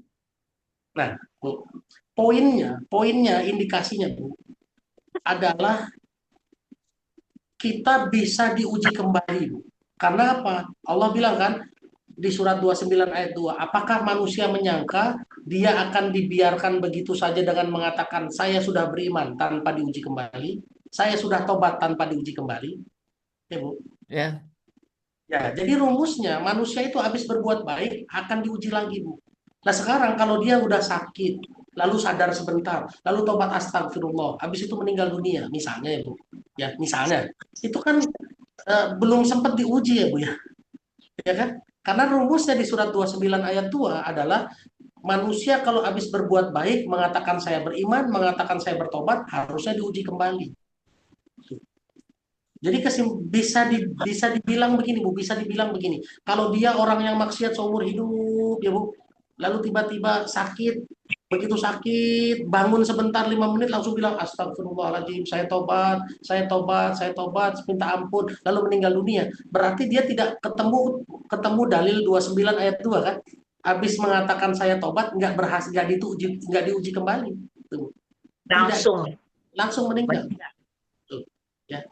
Nah, Bu, poinnya, indikasinya Bu, adalah kita bisa diuji kembali Bu. Karena apa? Allah bilang kan di surat 29 ayat 2, apakah manusia menyangka dia akan dibiarkan begitu saja dengan mengatakan saya sudah beriman tanpa diuji kembali, saya sudah tobat tanpa diuji kembali? Ya Bu. Ya. Ya, jadi rumusnya manusia itu habis berbuat baik akan diuji lagi Bu. Nah sekarang kalau dia udah sakit, lalu sadar sebentar, lalu tobat astagfirullah, habis itu meninggal dunia, misalnya ya Bu, ya misalnya, itu kan belum sempat diuji ya Bu ya, ya kan? Karena rumusnya di surat 29 ayat 2 adalah manusia kalau habis berbuat baik, mengatakan saya beriman, mengatakan saya bertobat, harusnya diuji kembali. Jadi bisa dibilang begini Bu, bisa dibilang begini. Kalau dia orang yang maksiat seumur hidup ya Bu, lalu tiba-tiba sakit, begitu sakit, bangun sebentar 5 menit langsung bilang astagfirullahaladzim, saya tobat, saya tobat, saya tobat, minta ampun, lalu meninggal dunia. Berarti dia tidak ketemu dalil 29 ayat 2 kan? Habis mengatakan saya tobat, nggak berhasil, nggak diuji kembali. Tuh. Langsung meninggal. Tuh. Ya.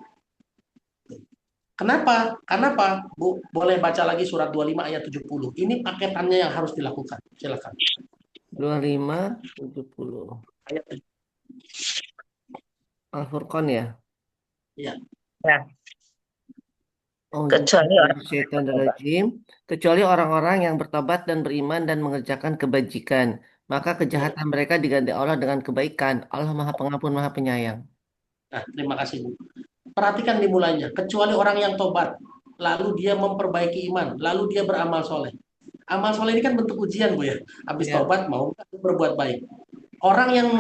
Kenapa? Bu, boleh baca lagi surat 25 ayat 70. Ini paketannya yang harus dilakukan. Silakan. 25 70. Ayat Al-Furqan ya? Iya. Ya. Kecuali orang-orang yang bertobat dan beriman dan mengerjakan kebajikan, maka kejahatan mereka diganti Allah dengan kebaikan. Allah Maha Pengampun, Maha Penyayang. Nah, terima kasih Bu. Perhatikan dimulainya. Kecuali orang yang tobat, lalu dia memperbaiki iman, lalu dia beramal soleh. Amal soleh ini kan bentuk ujian Bu ya. Habis tobat mau berbuat baik. Orang yang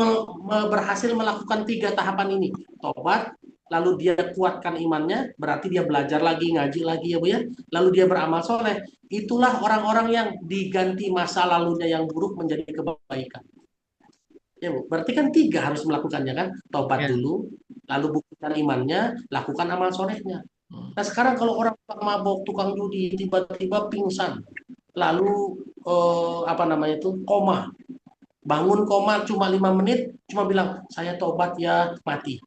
berhasil melakukan 3 tahapan ini, tobat, lalu dia kuatkan imannya, berarti dia belajar lagi, ngaji lagi ya Bu ya. Lalu dia beramal soleh. Itulah orang-orang yang diganti masa lalunya yang buruk menjadi kebaikan. Ya Bu, berarti kan 3 harus melakukannya kan. Tobat dulu, lalu buktikan imannya, lakukan amal solehnya. Nah sekarang kalau orang mabok, tukang judi, tiba-tiba pingsan, lalu koma, bangun koma cuma 5 menit, cuma bilang saya tobat ya, mati.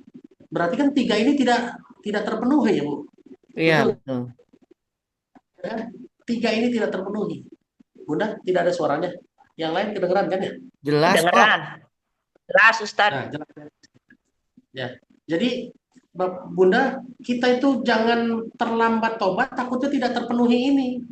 Berarti kan 3 ini tidak terpenuhi ya Bu. Iya betul. Ya, 3 ini tidak terpenuhi. Bunda, tidak ada suaranya. Yang lain kedengeran kan ya? Jelas Kedengeran. Jelas Ustaz. Nah, jelas. Ya. Jadi Bunda, kita itu jangan terlambat tobat, takutnya tidak terpenuhi ini.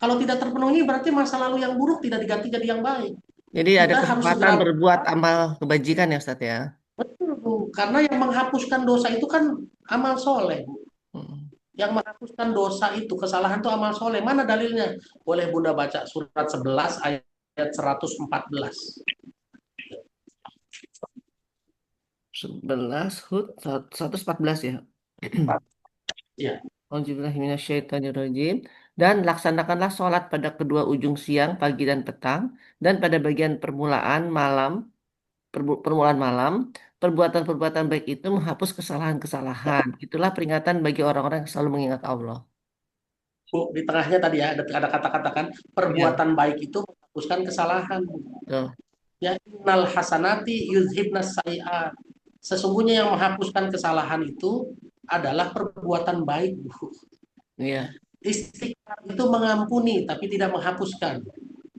Kalau tidak terpenuhi berarti masa lalu yang buruk tidak diganti jadi yang baik. Jadi ada Kita harus kesempatan segera berbuat amal kebajikan ya Ustadz ya. betul, Bu. Karena yang menghapuskan dosa itu kan amal soleh, Bu. Hmm. Yang menghapuskan dosa itu, kesalahan itu amal soleh. Mana dalilnya? Boleh Bunda baca surat 11 ayat 114. 11 Hud 114 ya. Ya. Auzubillahiminasyaitonirrajim. Dan laksanakanlah sholat pada kedua ujung siang, pagi dan petang, dan pada bagian permulaan malam, perbuatan-perbuatan baik itu menghapus kesalahan-kesalahan. Itulah peringatan bagi orang-orang yang selalu mengingat Allah. Bu, di tengahnya tadi ya ada kata-kata kan Ya, perbuatan baik itu menghapuskan kesalahan. betul. Ya, innal hasanati yuzhibnas sayiat. Sesungguhnya yang menghapuskan kesalahan itu adalah perbuatan baik, Bu. Iya, Istighfar itu mengampuni tapi tidak menghapuskan.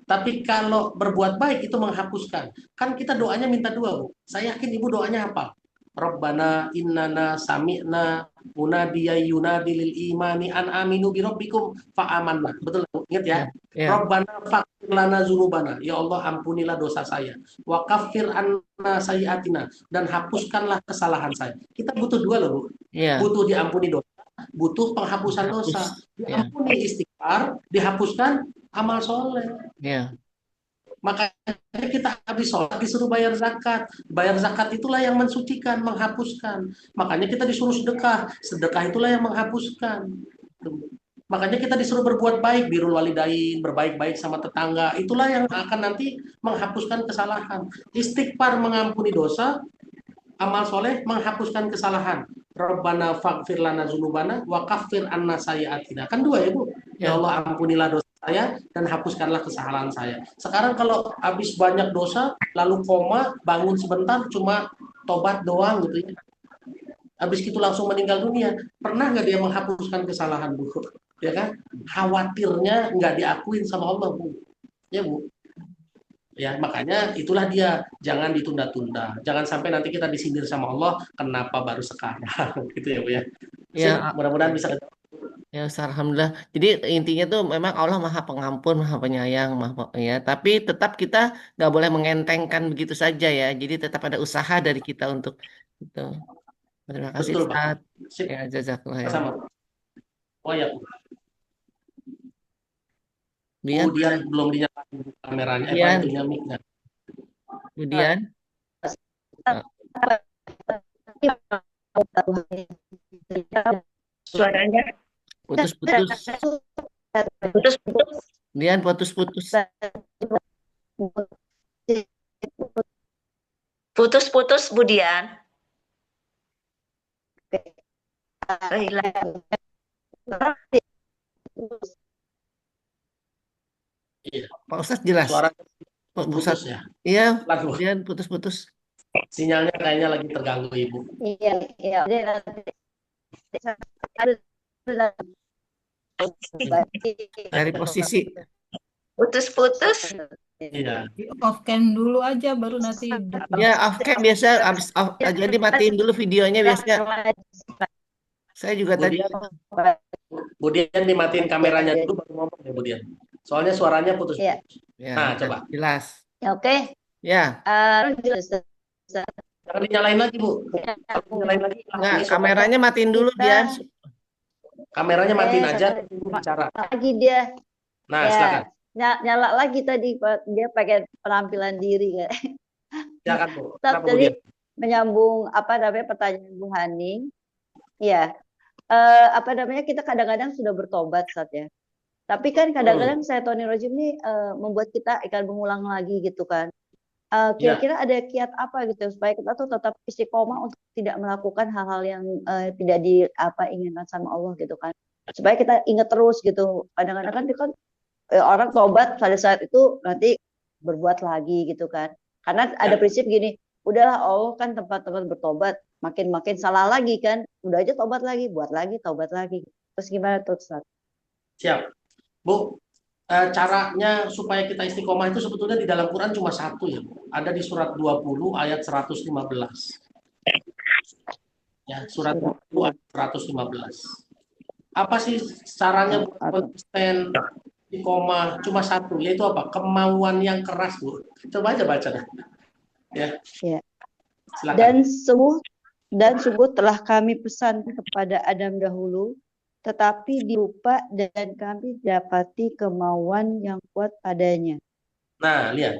Tapi kalau berbuat baik itu menghapuskan. Kan kita doanya minta dua, Bu. Saya yakin Ibu doanya apa? Rabbana innana sami'na munadiya yunadi lil imani an aminu bi rabbikum fa amanna. Betul, Bu? Ingat ya? iya, iya, Rabbana faghfir lana dzunubana. Ya Allah, ampunilah dosa saya. Wa kaffir anna sayyiatina, dan hapuskanlah kesalahan saya. Kita butuh dua loh, Bu. iya. Butuh diampuni dosa, butuh penghapusan Hapus. dosa. Ya, Diampuni istighfar, dihapuskan amal soleh. ya, Makanya kita habis sholat disuruh bayar zakat. Bayar zakat itulah yang mensucikan, menghapuskan. Makanya kita disuruh sedekah. Sedekah itulah yang menghapuskan. Makanya kita disuruh berbuat baik, birrul walidain, berbaik-baik sama tetangga. Itulah yang akan nanti menghapuskan kesalahan. Istighfar mengampuni dosa, amal soleh menghapuskan kesalahan. Rabbana faghfir lana dzunubana wa kaffir anna sayyiatina. Kan dua ya, Bu. Ya ya, Allah, ampunilah dosa saya dan hapuskanlah kesalahan saya. Sekarang kalau habis banyak dosa lalu koma, bangun sebentar cuma tobat doang gitu ya. Habis itu langsung meninggal dunia. Pernah nggak dia menghapuskan kesalahan, Bu? Ya kan? Khawatirnya nggak diakuin sama Allah, Bu. Ya, Bu. Ya, makanya itulah dia, jangan ditunda-tunda. Jangan sampai nanti kita disindir sama Allah, kenapa baru sekarang? Gitu ya, Bu ya. ya, Sip, mudah-mudahan bisa. ya, Ustaz, alhamdulillah. Jadi intinya tuh memang Allah Maha Pengampun, Maha Penyayang, ya. Tapi tetap kita nggak boleh mengentengkan begitu saja ya. Jadi tetap ada usaha dari kita untuk itu. Terima kasih, Betul, Pak. Ustaz. Sip, Ya, jazakallah ya. sama. Oh ya, Bu. Kemudian, Kemudian belum dinyalakan kameranya, kemudian, itunya mic-nya. kemudian, Suaranya putus-putus. putus-putus. Kemudian putus-putus. Putus-putus, Budian. Hilang. Iya. Pak Ustaz jelas. Suara Pak putus Ustaz. ya. Iya, Lalu kemudian putus-putus. sinyalnya kayaknya lagi terganggu, Ibu. Iya, iya. Dari posisi. Putus-putus. Iya. Off cam dulu aja baru nanti hidup. Ya, off cam biasa habis off, jadi matiin dulu videonya biasa. Saya juga tadi. Budian dimatiin kameranya dulu baru ngomong ya, Budian. Soalnya suaranya putus. Iya. Ya, Nah, coba. jelas. Oke. Ya. Jangan dinyalain lagi, Bu. Kalau dinyalain lagi, Nggak, kameranya matiin dulu dia. kameranya matiin aja, bicara. Lagi dia. Nah, Ya. silakan. Nyala lagi tadi Pak. Dia pakai penampilan diri kan. Silakan, Bu. Ustaz, Kenapa, jadi Budian? menyambung pertanyaan Bu Haning. Ya. Apa namanya, kita kadang-kadang sudah bertobat Ustaz ya. Tapi kan kadang-kadang syaitonir rajim ini membuat kita akan mengulang lagi gitu kan. Kira-kira ada kiat apa gitu supaya kita tuh tetap istiqomah untuk tidak melakukan hal-hal yang tidak inginkan sama Allah gitu kan. Supaya kita ingat terus gitu. Kadang-kadang kan itu kan orang tobat pada saat itu nanti berbuat lagi gitu kan. Karena ada prinsip gini, udahlah Allah kan tempat-tempat bertobat, makin salah lagi kan. Udah aja tobat lagi, buat lagi, tobat lagi. Terus gimana tuh Ustaz? Siap. Bu, caranya supaya kita istiqomah itu sebetulnya di dalam Quran cuma satu ya, Bu. Ada di surat 20 ayat 115. Ya, surat 20 ayat 115. Apa sih caranya buat konsisten istiqomah cuma satu, yaitu apa? Kemauan yang keras, Bu. Coba aja baca dah. Ya, Ya. silakan. Dan sungguh telah kami pesan kepada Adam dahulu, tetapi dilupa dan kami dapati kemauan yang kuat padanya. Nah, lihat.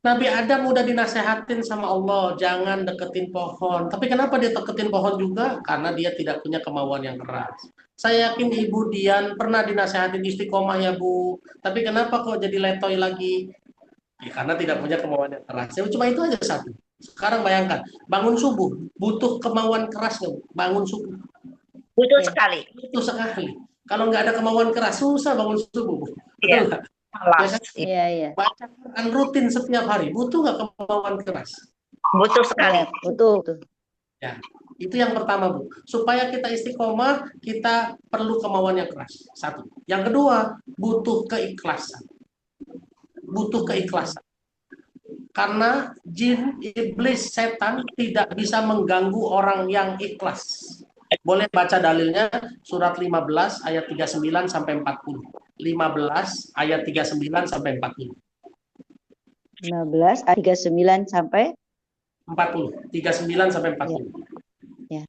Nabi Adam udah dinasehatin sama Allah, jangan deketin pohon. Tapi kenapa dia deketin pohon juga? Karena dia tidak punya kemauan yang keras. Saya yakin Ibu Dian pernah dinasehatin istiqomah ya Bu. Tapi kenapa kok jadi letoy lagi? Ya, karena tidak punya kemauan yang keras. Ya, cuma itu aja satu. Sekarang bayangkan, bangun subuh, butuh kemauan keras nggak Bu? Bangun subuh. Butuh sekali. Butuh sekali. Kalau nggak ada kemauan keras, susah bangun subuh Bu. Iya. Betul nggak? Malas. Iya. Baca Quran rutin setiap hari, butuh nggak kemauan keras? Butuh sekali. Iya, betul. Ya, itu yang pertama Bu. Supaya kita istiqomah, kita perlu kemauan yang keras. Satu. Yang kedua, butuh keikhlasan. Butuh keikhlasan. Karena jin, iblis, setan tidak bisa mengganggu orang yang ikhlas. Boleh baca dalilnya surat 15 ayat 39 sampai 40. 15 ayat 39 sampai 40. 15 ayat 39 sampai 40. 39 sampai 40. Ya.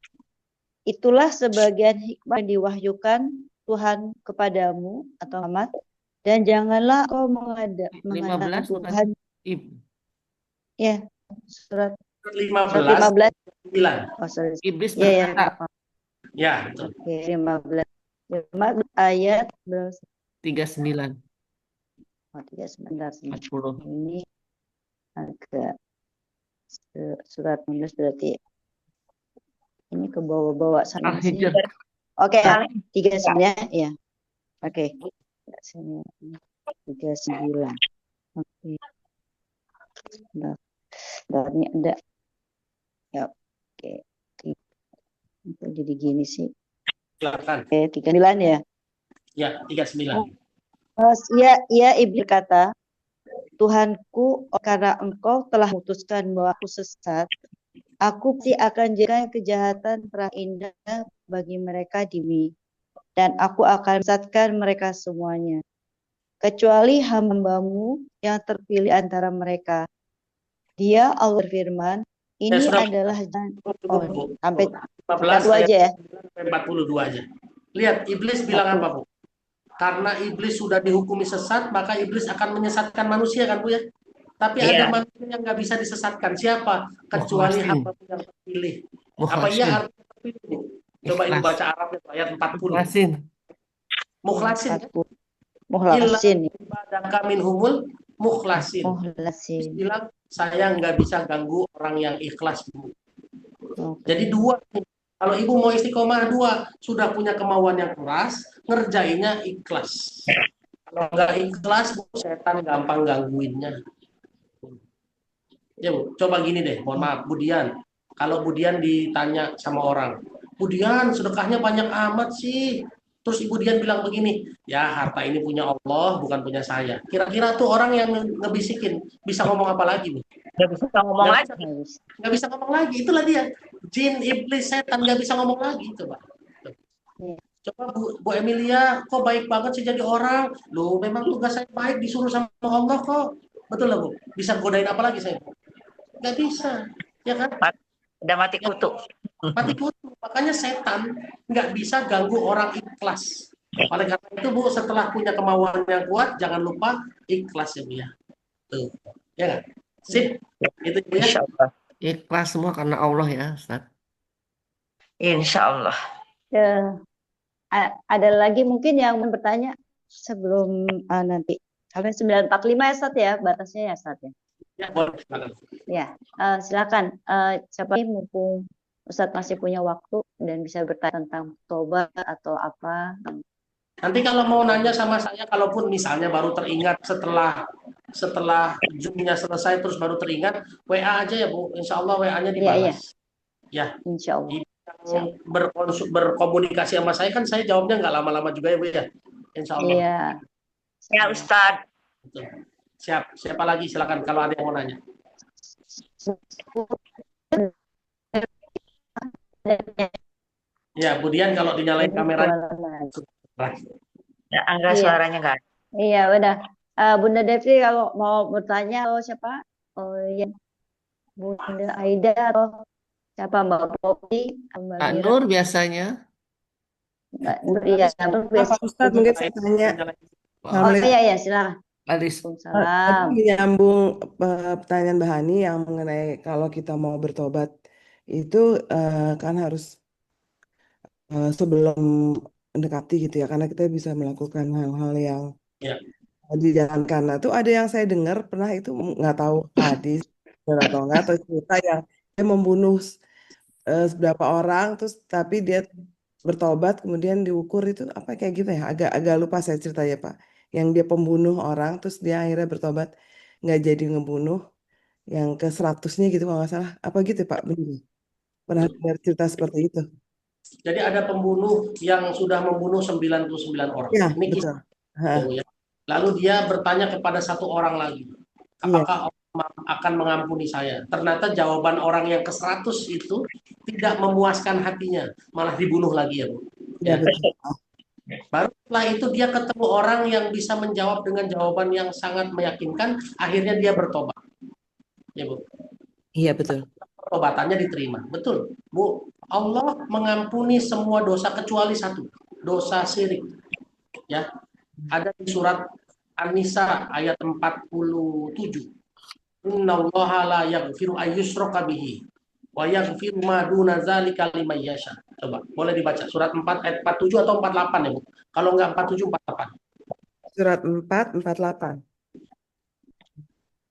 Itulah sebagian hikmah yang diwahyukan Tuhan kepadamu atau Muhammad, dan janganlah kau mengadakan 15 Tuhan. Ya, surat 15 9. Oh, sorry. Iblis Ya, berkata. Ya, betul. Oke, 15 ayat 39. Oh, 39. 40. Ini agak surat 15 berarti ini ke bawah-bawah sana sih. Oke, 39 ya. Oke. 39. Oke. Nah, ini ada. Ya, oke. Kok jadi gini sih? Silakan. Oke, 39 ya. Ya, 39. Ya, Iblis kata, Tuhanku, karena engkau telah memutuskan bahwa aku sesat, aku pasti akan jadikan kejahatan terang indah bagi mereka di bumi, dan aku akan sesatkan mereka semuanya, kecuali hamba-Mu yang terpilih antara mereka. Dia Allah berfirman, ini adalah sampai 15 aja ya. 42 aja. Lihat, iblis bilang apa, Bu? Karena iblis sudah dihukumi sesat, maka iblis akan menyesatkan manusia, kan Bu ya? Tapi ada manusia yang nggak bisa disesatkan. Siapa? Kecuali hamba yang terpilih. Apa iya artinya terpilih, Bu? Coba Ibu baca Arabnya ayat 40. Mukhlasin. Ibadah kami humul mukhlasin. Bilang saya nggak bisa ganggu orang yang ikhlas, Bu. Jadi dua. Kalau Ibu mau istiqomah, dua. Sudah punya kemauan yang keras, ngerjainnya ikhlas. Kalau nggak ikhlas, Bu, setan gampang gangguinnya. Ya Bu, coba gini deh, mohon maaf Bu Dian. Kalau Bu Dian ditanya sama orang, Bu Dian sedekahnya banyak amat sih. Terus Ibu Dian bilang begini, ya harta ini punya Allah, bukan punya saya. Kira-kira tuh orang yang ngebisikin, bisa ngomong apa lagi Bu? Nggak bisa ngomong lagi. Nggak bisa ngomong lagi, itulah dia. Jin, iblis, setan nggak bisa ngomong lagi, coba. Coba Bu Emilia, kok baik banget sih jadi orang? Loh, memang tugas saya baik, disuruh sama Allah kok. Betul lah Bu, bisa godain apa lagi saya? Nggak bisa, ya kan? Udah mati kutu. Mati kutu, makanya setan nggak bisa ganggu orang ikhlas. Oleh karena itu Bu, setelah punya kemauan yang kuat, jangan lupa ikhlas ya Bu ya. Tuh, ya kan? Sip, itu ya. Ikhlas semua karena Allah ya, Ustaz. Insya Allah. Ya, ada lagi mungkin yang bertanya sebelum nanti. Sampai 9.45 ya, Ustaz ya, batasnya ya, Ustaz ya. Ya, boleh, silakan. Ya, silakan. Siapa ini mumpung Ustaz masih punya waktu dan bisa bertanya tentang tobat atau apa. Nanti kalau mau nanya sama saya, kalaupun misalnya baru teringat setelah Zoom-nya selesai terus baru teringat, WA aja ya Bu. Insya Allah WA-nya dibalas. Ya. Insya Allah. Yang berkomunikasi sama saya kan saya jawabnya nggak lama-lama juga ya Bu ya. Insya Allah. Iya. Ya Ustadz. Siap. Siapa lagi? Silakan kalau ada yang mau nanya. Ya, Bu Dian kalau dinyalain kamera. Ya, Angga suaranya nggak. Iya, udah. Bunda Devi kalau mau bertanya, atau siapa? Oh ya, Bunda Aida atau siapa, Mbak Popi, Mbak Kak Mira, Nur biasanya. Mbak Nur, iya, Nur Pak biasa. Ustadz, mungkin saya tanya. Oh Oh, iya, iya, silakan. Alis. Tadi Waalaikumsalam. menyambung pertanyaan Mbak Hani yang mengenai kalau kita mau bertobat itu kan harus sebelum mendekati gitu ya, karena kita bisa melakukan hal-hal yang Ya. dijalankan. Nah, itu ada yang saya dengar pernah itu nggak tahu hadis benar atau enggak, atau cerita yang dia membunuh beberapa orang, terus tapi dia bertobat kemudian diukur itu apa kayak gitu ya? Agak lupa saya ceritanya Pak. Yang dia pembunuh orang, terus dia akhirnya bertobat nggak jadi ngebunuh yang ke 100-nya gitu kalau nggak salah. Apa gitu Pak? Benar. Pernah dengar cerita seperti itu? Jadi ada pembunuh yang sudah membunuh 99 orang. Ya, Ini kisah. betul. Hah, Ya. Lalu dia bertanya kepada satu orang lagi, iya, apakah Allah akan mengampuni saya? Ternyata jawaban orang yang ke-100 itu tidak memuaskan hatinya, malah dibunuh lagi ya, Bu. iya Ya. betul. Baru setelah itu dia ketemu orang yang bisa menjawab dengan jawaban yang sangat meyakinkan, akhirnya dia bertobat. Ya, Bu. Iya betul. Pertobatannya diterima. Betul, Bu. Allah mengampuni semua dosa kecuali satu, dosa syirik. Ya. Ada di surat An-Nisa ayat 47. Innallaha la yaghfiru ayyushraka bihi wa yaghfiru ma duna dzalika liman yasha. Coba, boleh dibaca surat 4 ayat 47 atau 48 ya, Bu. Kalau enggak 47, 48. Surat 4:48.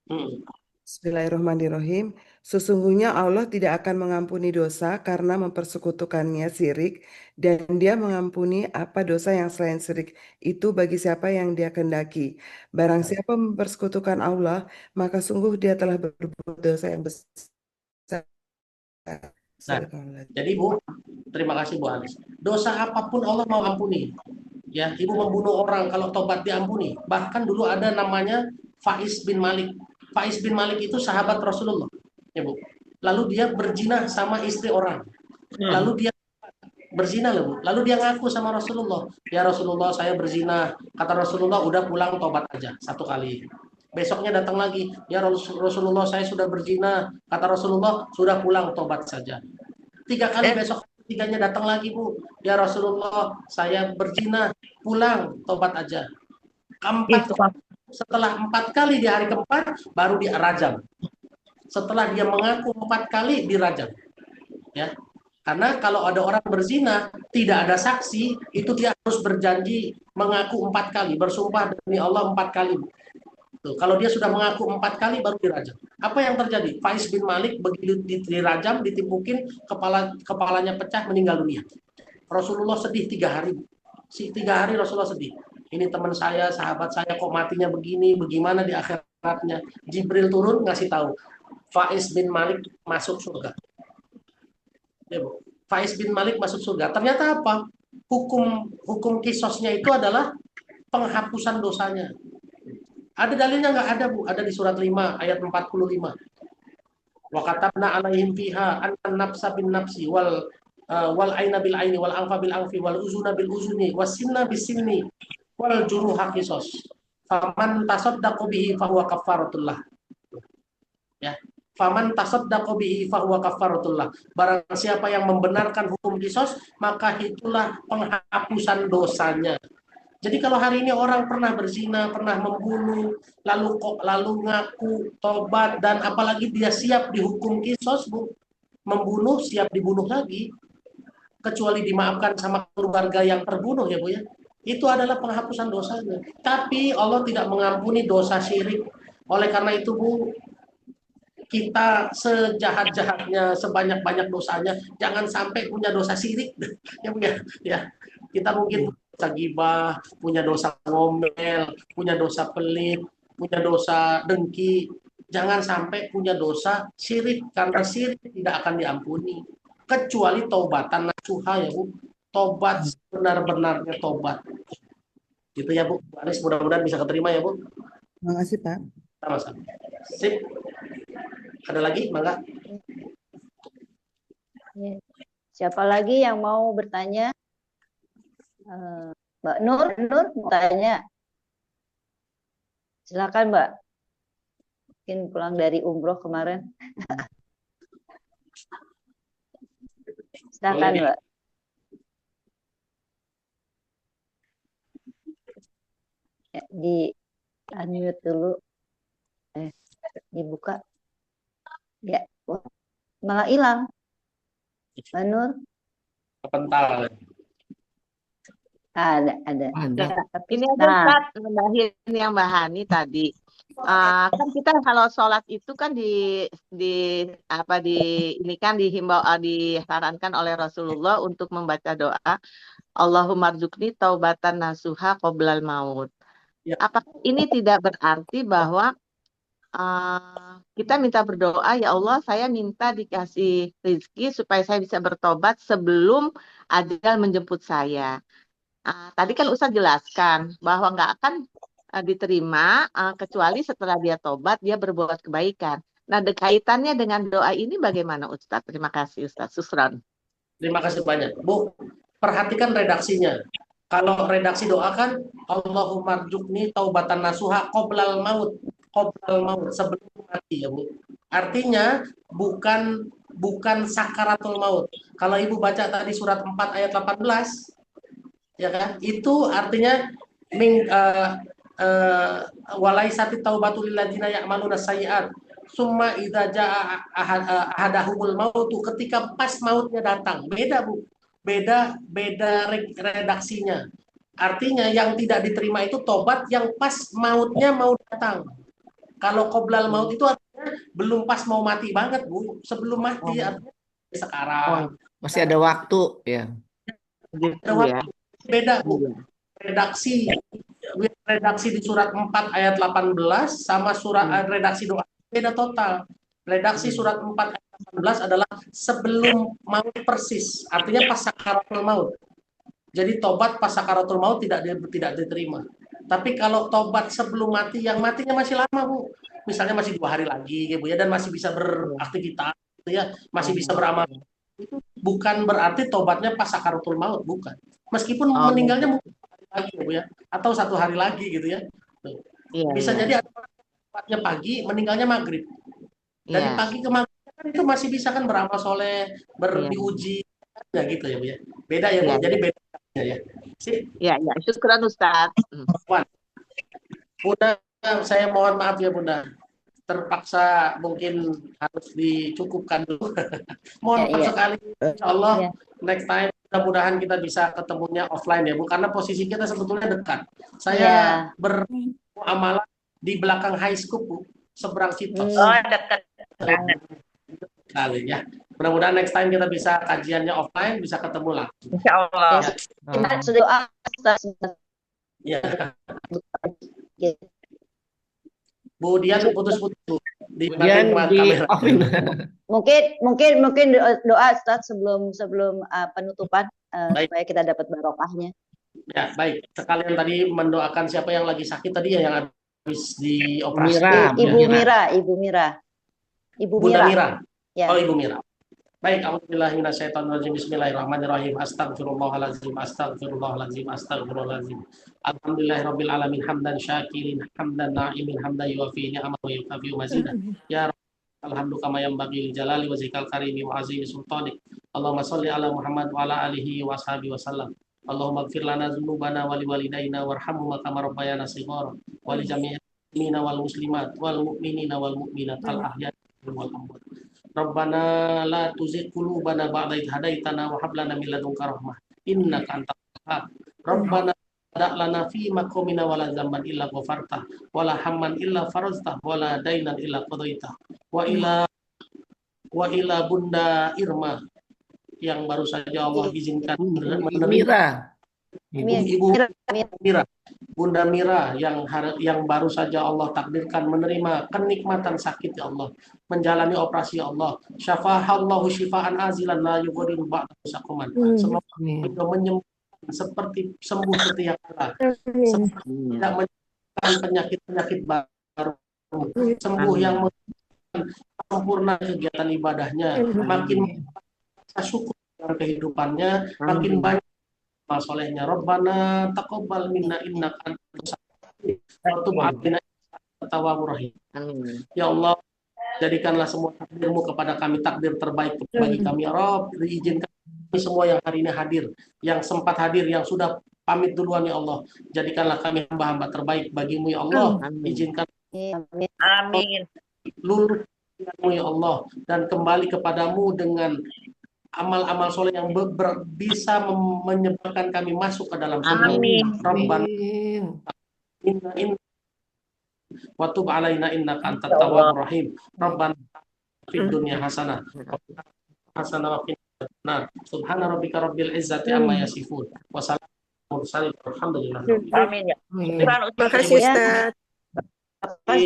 Hmm. Bismillahirrahmanirrahim. Sesungguhnya Allah tidak akan mengampuni dosa karena mempersekutukannya syirik, dan Dia mengampuni apa dosa yang selain syirik itu bagi siapa yang Dia kehendaki. Barang siapa mempersekutukan Allah, maka sungguh dia telah berbuat dosa yang besar. Nah, jadi Bu, terima kasih Bu Anis. Dosa apapun Allah mau ampuni. Ya, Ibu membunuh orang kalau tobat diampuni. Bahkan dulu ada namanya Faiz bin Malik. Faiz bin Malik itu sahabat Rasulullah, ya Bu. Lalu dia berzina sama istri orang. Lalu dia berzina loh, Bu. Lalu dia ngaku sama Rasulullah. Ya Rasulullah, saya berzina. Kata Rasulullah, udah pulang tobat aja satu kali. Besoknya datang lagi, ya Rasulullah, saya sudah berzina. Kata Rasulullah, sudah pulang tobat saja. 3 kali besok ketiganya datang lagi, Bu. Ya Rasulullah, saya berzina, pulang tobat aja. Setelah 4 kali di hari keempat baru dirajam. Setelah dia mengaku 4 kali dirajam. Ya. Karena kalau ada orang berzina tidak ada saksi, itu dia harus berjanji mengaku 4 kali, bersumpah demi Allah 4 kali. Tuh, kalau dia sudah mengaku 4 kali baru dirajam. Apa yang terjadi? Faiz bin Malik begitu dirajam, ditimpukin, kepalanya pecah, meninggal dunia. Rasulullah sedih 3 hari. 3 hari Rasulullah sedih. Ini teman saya, sahabat saya kok matinya begini, bagaimana di akhiratnya. Jibril turun ngasih tahu, Faiz bin Malik masuk surga. Ya, Bu. Faiz bin Malik masuk surga. Ternyata apa? Hukum kisosnya itu adalah penghapusan dosanya. Ada dalilnya nggak? Ada, Bu. Ada di surat 5 ayat 45. Wa katabna alaihim fiha annan nafsa bin nafsi wal aina bil aini wal anfa bil anfi wal uzuna bil uzuni was sinna bis sinni wal juruha qisas. Faman tasaddaqu bihi fahuwa kafaratullah. Ya. Faman tasaddaqu bihi fahuwa kafaratullah. Barang siapa yang membenarkan hukum qisas, maka itulah penghapusan dosanya. Jadi kalau hari ini orang pernah berzina, pernah membunuh, lalu ngaku tobat, dan apalagi dia siap dihukum kisos, Bu, membunuh siap dibunuh lagi, kecuali dimaafkan sama keluarga yang terbunuh ya Bu ya. Itu adalah penghapusan dosanya. Tapi Allah tidak mengampuni dosa syirik. Oleh karena itu Bu, kita sejahat-jahatnya, sebanyak-banyak dosanya, jangan sampai punya dosa syirik ya Bu ya. Ya. Kita mungkin dosa gibah, punya dosa ngomel, punya dosa pelit, punya dosa dengki. Jangan sampai punya dosa syirik, karena syirik tidak akan diampuni. Kecuali taubatan nasuha ya Bu. Tobat sebenar-benarnya tobat. Gitu ya Bu. Anis, mudah-mudahan bisa keterima ya Bu. Terima kasih Pak. Sama-sama. Sip. Ada lagi, Mangga? Siapa lagi yang mau bertanya? Mbak Nur bertanya. Silakan Mbak. Mungkin pulang dari umroh kemarin. Silakan Boleh, Mbak. Ya, di unmute dulu. Dibuka. Ya, wah, malah hilang. Mbak Nur, Kepental. ada. Ada. Tapi, Ini ada nah, Ustaz nambahin yang Mbak Hani tadi. Kan kita kalau sholat itu kan ini kan dihimbau, disarankan oleh Rasulullah untuk membaca doa Allahumma rzuqni taubatan nasuha qoblal maut. Ya. Apakah ini tidak berarti bahwa kita minta berdoa, ya Allah, saya minta dikasih rezeki supaya saya bisa bertobat sebelum ajal menjemput saya. Tadi kan Ustaz jelaskan bahwa nggak akan diterima kecuali setelah dia tobat, dia berbuat kebaikan. Nah, kaitannya dengan doa ini bagaimana Ustaz? Terima kasih Ustaz Susron. Terima kasih banyak. Bu, perhatikan redaksinya. Kalau redaksi doa kan Allahumma rzuqni taubatan nasuha qoblal maut. Qoblal maut, sebelum mati ya Bu. Artinya bukan sakaratul maut. Kalau Ibu baca tadi surat 4 ayat 18 ya kan? Itu artinya walaisati taubatul lilladzina ya'maluna sayyi'at summa idza jaa ahadahumul mautu, ketika pas mautnya datang. Beda Bu. Beda redaksinya. Artinya yang tidak diterima itu tobat yang pas mautnya mau datang. Kalau qoblal maut itu artinya belum pas mau mati banget Bu, sebelum mati artinya sekarang. Masih ada waktu ya. Ada waktu. Beda Bu. Redaksi di surat 4 ayat 18 sama surat redaksi doa beda total. Redaksi surat 4 ayat 18 adalah sebelum maut persis, artinya pas sakaratul maut. Jadi tobat pas sakaratul maut tidak diterima. Tapi kalau tobat sebelum mati, yang matinya masih lama Bu, misalnya masih 2 hari lagi ya Bu ya, dan masih bisa beraktivitas gitu ya, masih bisa beramal, itu bukan berarti tobatnya pas sakaratul maut, bukan. Meskipun meninggalnya mungkin lagi ya Bu ya, atau 1 hari lagi gitu ya. Bisa jadi tobatnya pagi, meninggalnya maghrib. Dari pagi ke maghrib kan itu masih bisa kan beramal soleh, diuji ya gitu ya Bu ya. Beda ya Bu, jadi beda ya. Ya, syukuran Ustaz. Bunda, saya mohon maaf ya Bunda, terpaksa mungkin harus dicukupkan dulu. Mohon maaf sekali, insya Allah next time mudah-mudahan kita bisa ketemunya offline ya Bu, karena posisi kita sebetulnya dekat. Saya beramalan di belakang high school Bu, seberang Citos. Oh, dekat Kali ya. Mudah-mudahan next time kita bisa kajiannya offline, bisa ketemu langsung. Insya Allah. Ya. Bu Dian putus-putus Bu. Mungkin doa Ustaz sebelum penutupan supaya kita dapat barokahnya. Ya, baik. Sekalian tadi mendoakan siapa yang lagi sakit tadi ya, yang habis dioperasi. Ibu Mira. Bunda Mira. Ya. Oh, Ibu Mira. Baik, a'udzubillahi minasyaitonirrajim. Bismillahirrahmanirrahim. Astagfirullahalazim. Alhamdulillahirabbil alamin, hamdan syakirin, hamdan na'imin, hamdan yuwafi ni'amahu wa yukafi'u mazidah. Ya Rabb, alhamdu kama yanbaghi li jalali wajhikal karimi wa azimi sultanik. Allahumma shalli ala Muhammad wa ala alihi wa sahbihi wasallam. Allahumma ighfir lana dzunubana wa liwalidayna warhamhum kama rabbayana shighara wa li jami'il muslimina wal muslimat wal mu'minina wal mu'minat al ahya'i wal amwat. Rabbana la tuzigh qulubana ba'da idh hadaitana wa hab lana min ladunka rahmah innaka antal wahhab. Rabbana la lana fi maqamina wala dzamban illa ghafartah wala hamman illa faraztah wala dainan illa qadaitah. Wa ila Bunda Irma yang baru saja Allah izinkan menerima. Ibu Mira, Bunda Mira yang baru saja Allah takdirkan menerima kenikmatan sakit ya Allah, menjalani operasi ya Allah. Syafahallahu syifaan azilan la yughadiru ba'dahu saqaman. Semoga beliau menyembuhkan seperti sembuh setiap kala. Tidak menyembuhkan penyakit-penyakit baru. Sembuh yang sempurna kegiatan ibadahnya, makin syukur dalam kehidupannya, makin banyak solehnya. Rabbana taqabbal minna innaka antas samiul alim wa tub 'alaina tawwabur rahim. Amin. Ya Allah, jadikanlah semua takdirmu kepada kami takdir terbaik bagi kami. Ya Rob, izinkan kami semua yang hari ini hadir, yang sempat hadir, yang sudah pamit duluan ya Allah. Jadikanlah kami hamba-hamba terbaik bagimu ya Allah. Amin. Izinkan Amin. Amin. lulus ya Allah dan kembali kepadamu dengan amal-amal soleh yang bisa menyebabkan kami masuk ke dalam surga. Amin. Rabbana Amin. inna wa tub alaina innaka antat Ya Allah. tawwabur rahim. Rabbana fid dunya hasanah wa qina adzabannar. Subhana rabbika rabbil izzati amma yasifun. Wa salamun alal mursalin. Alhamdulillah. Amin ya. Amin. Syukran Ustaz. Makasih Ya. Ustaz.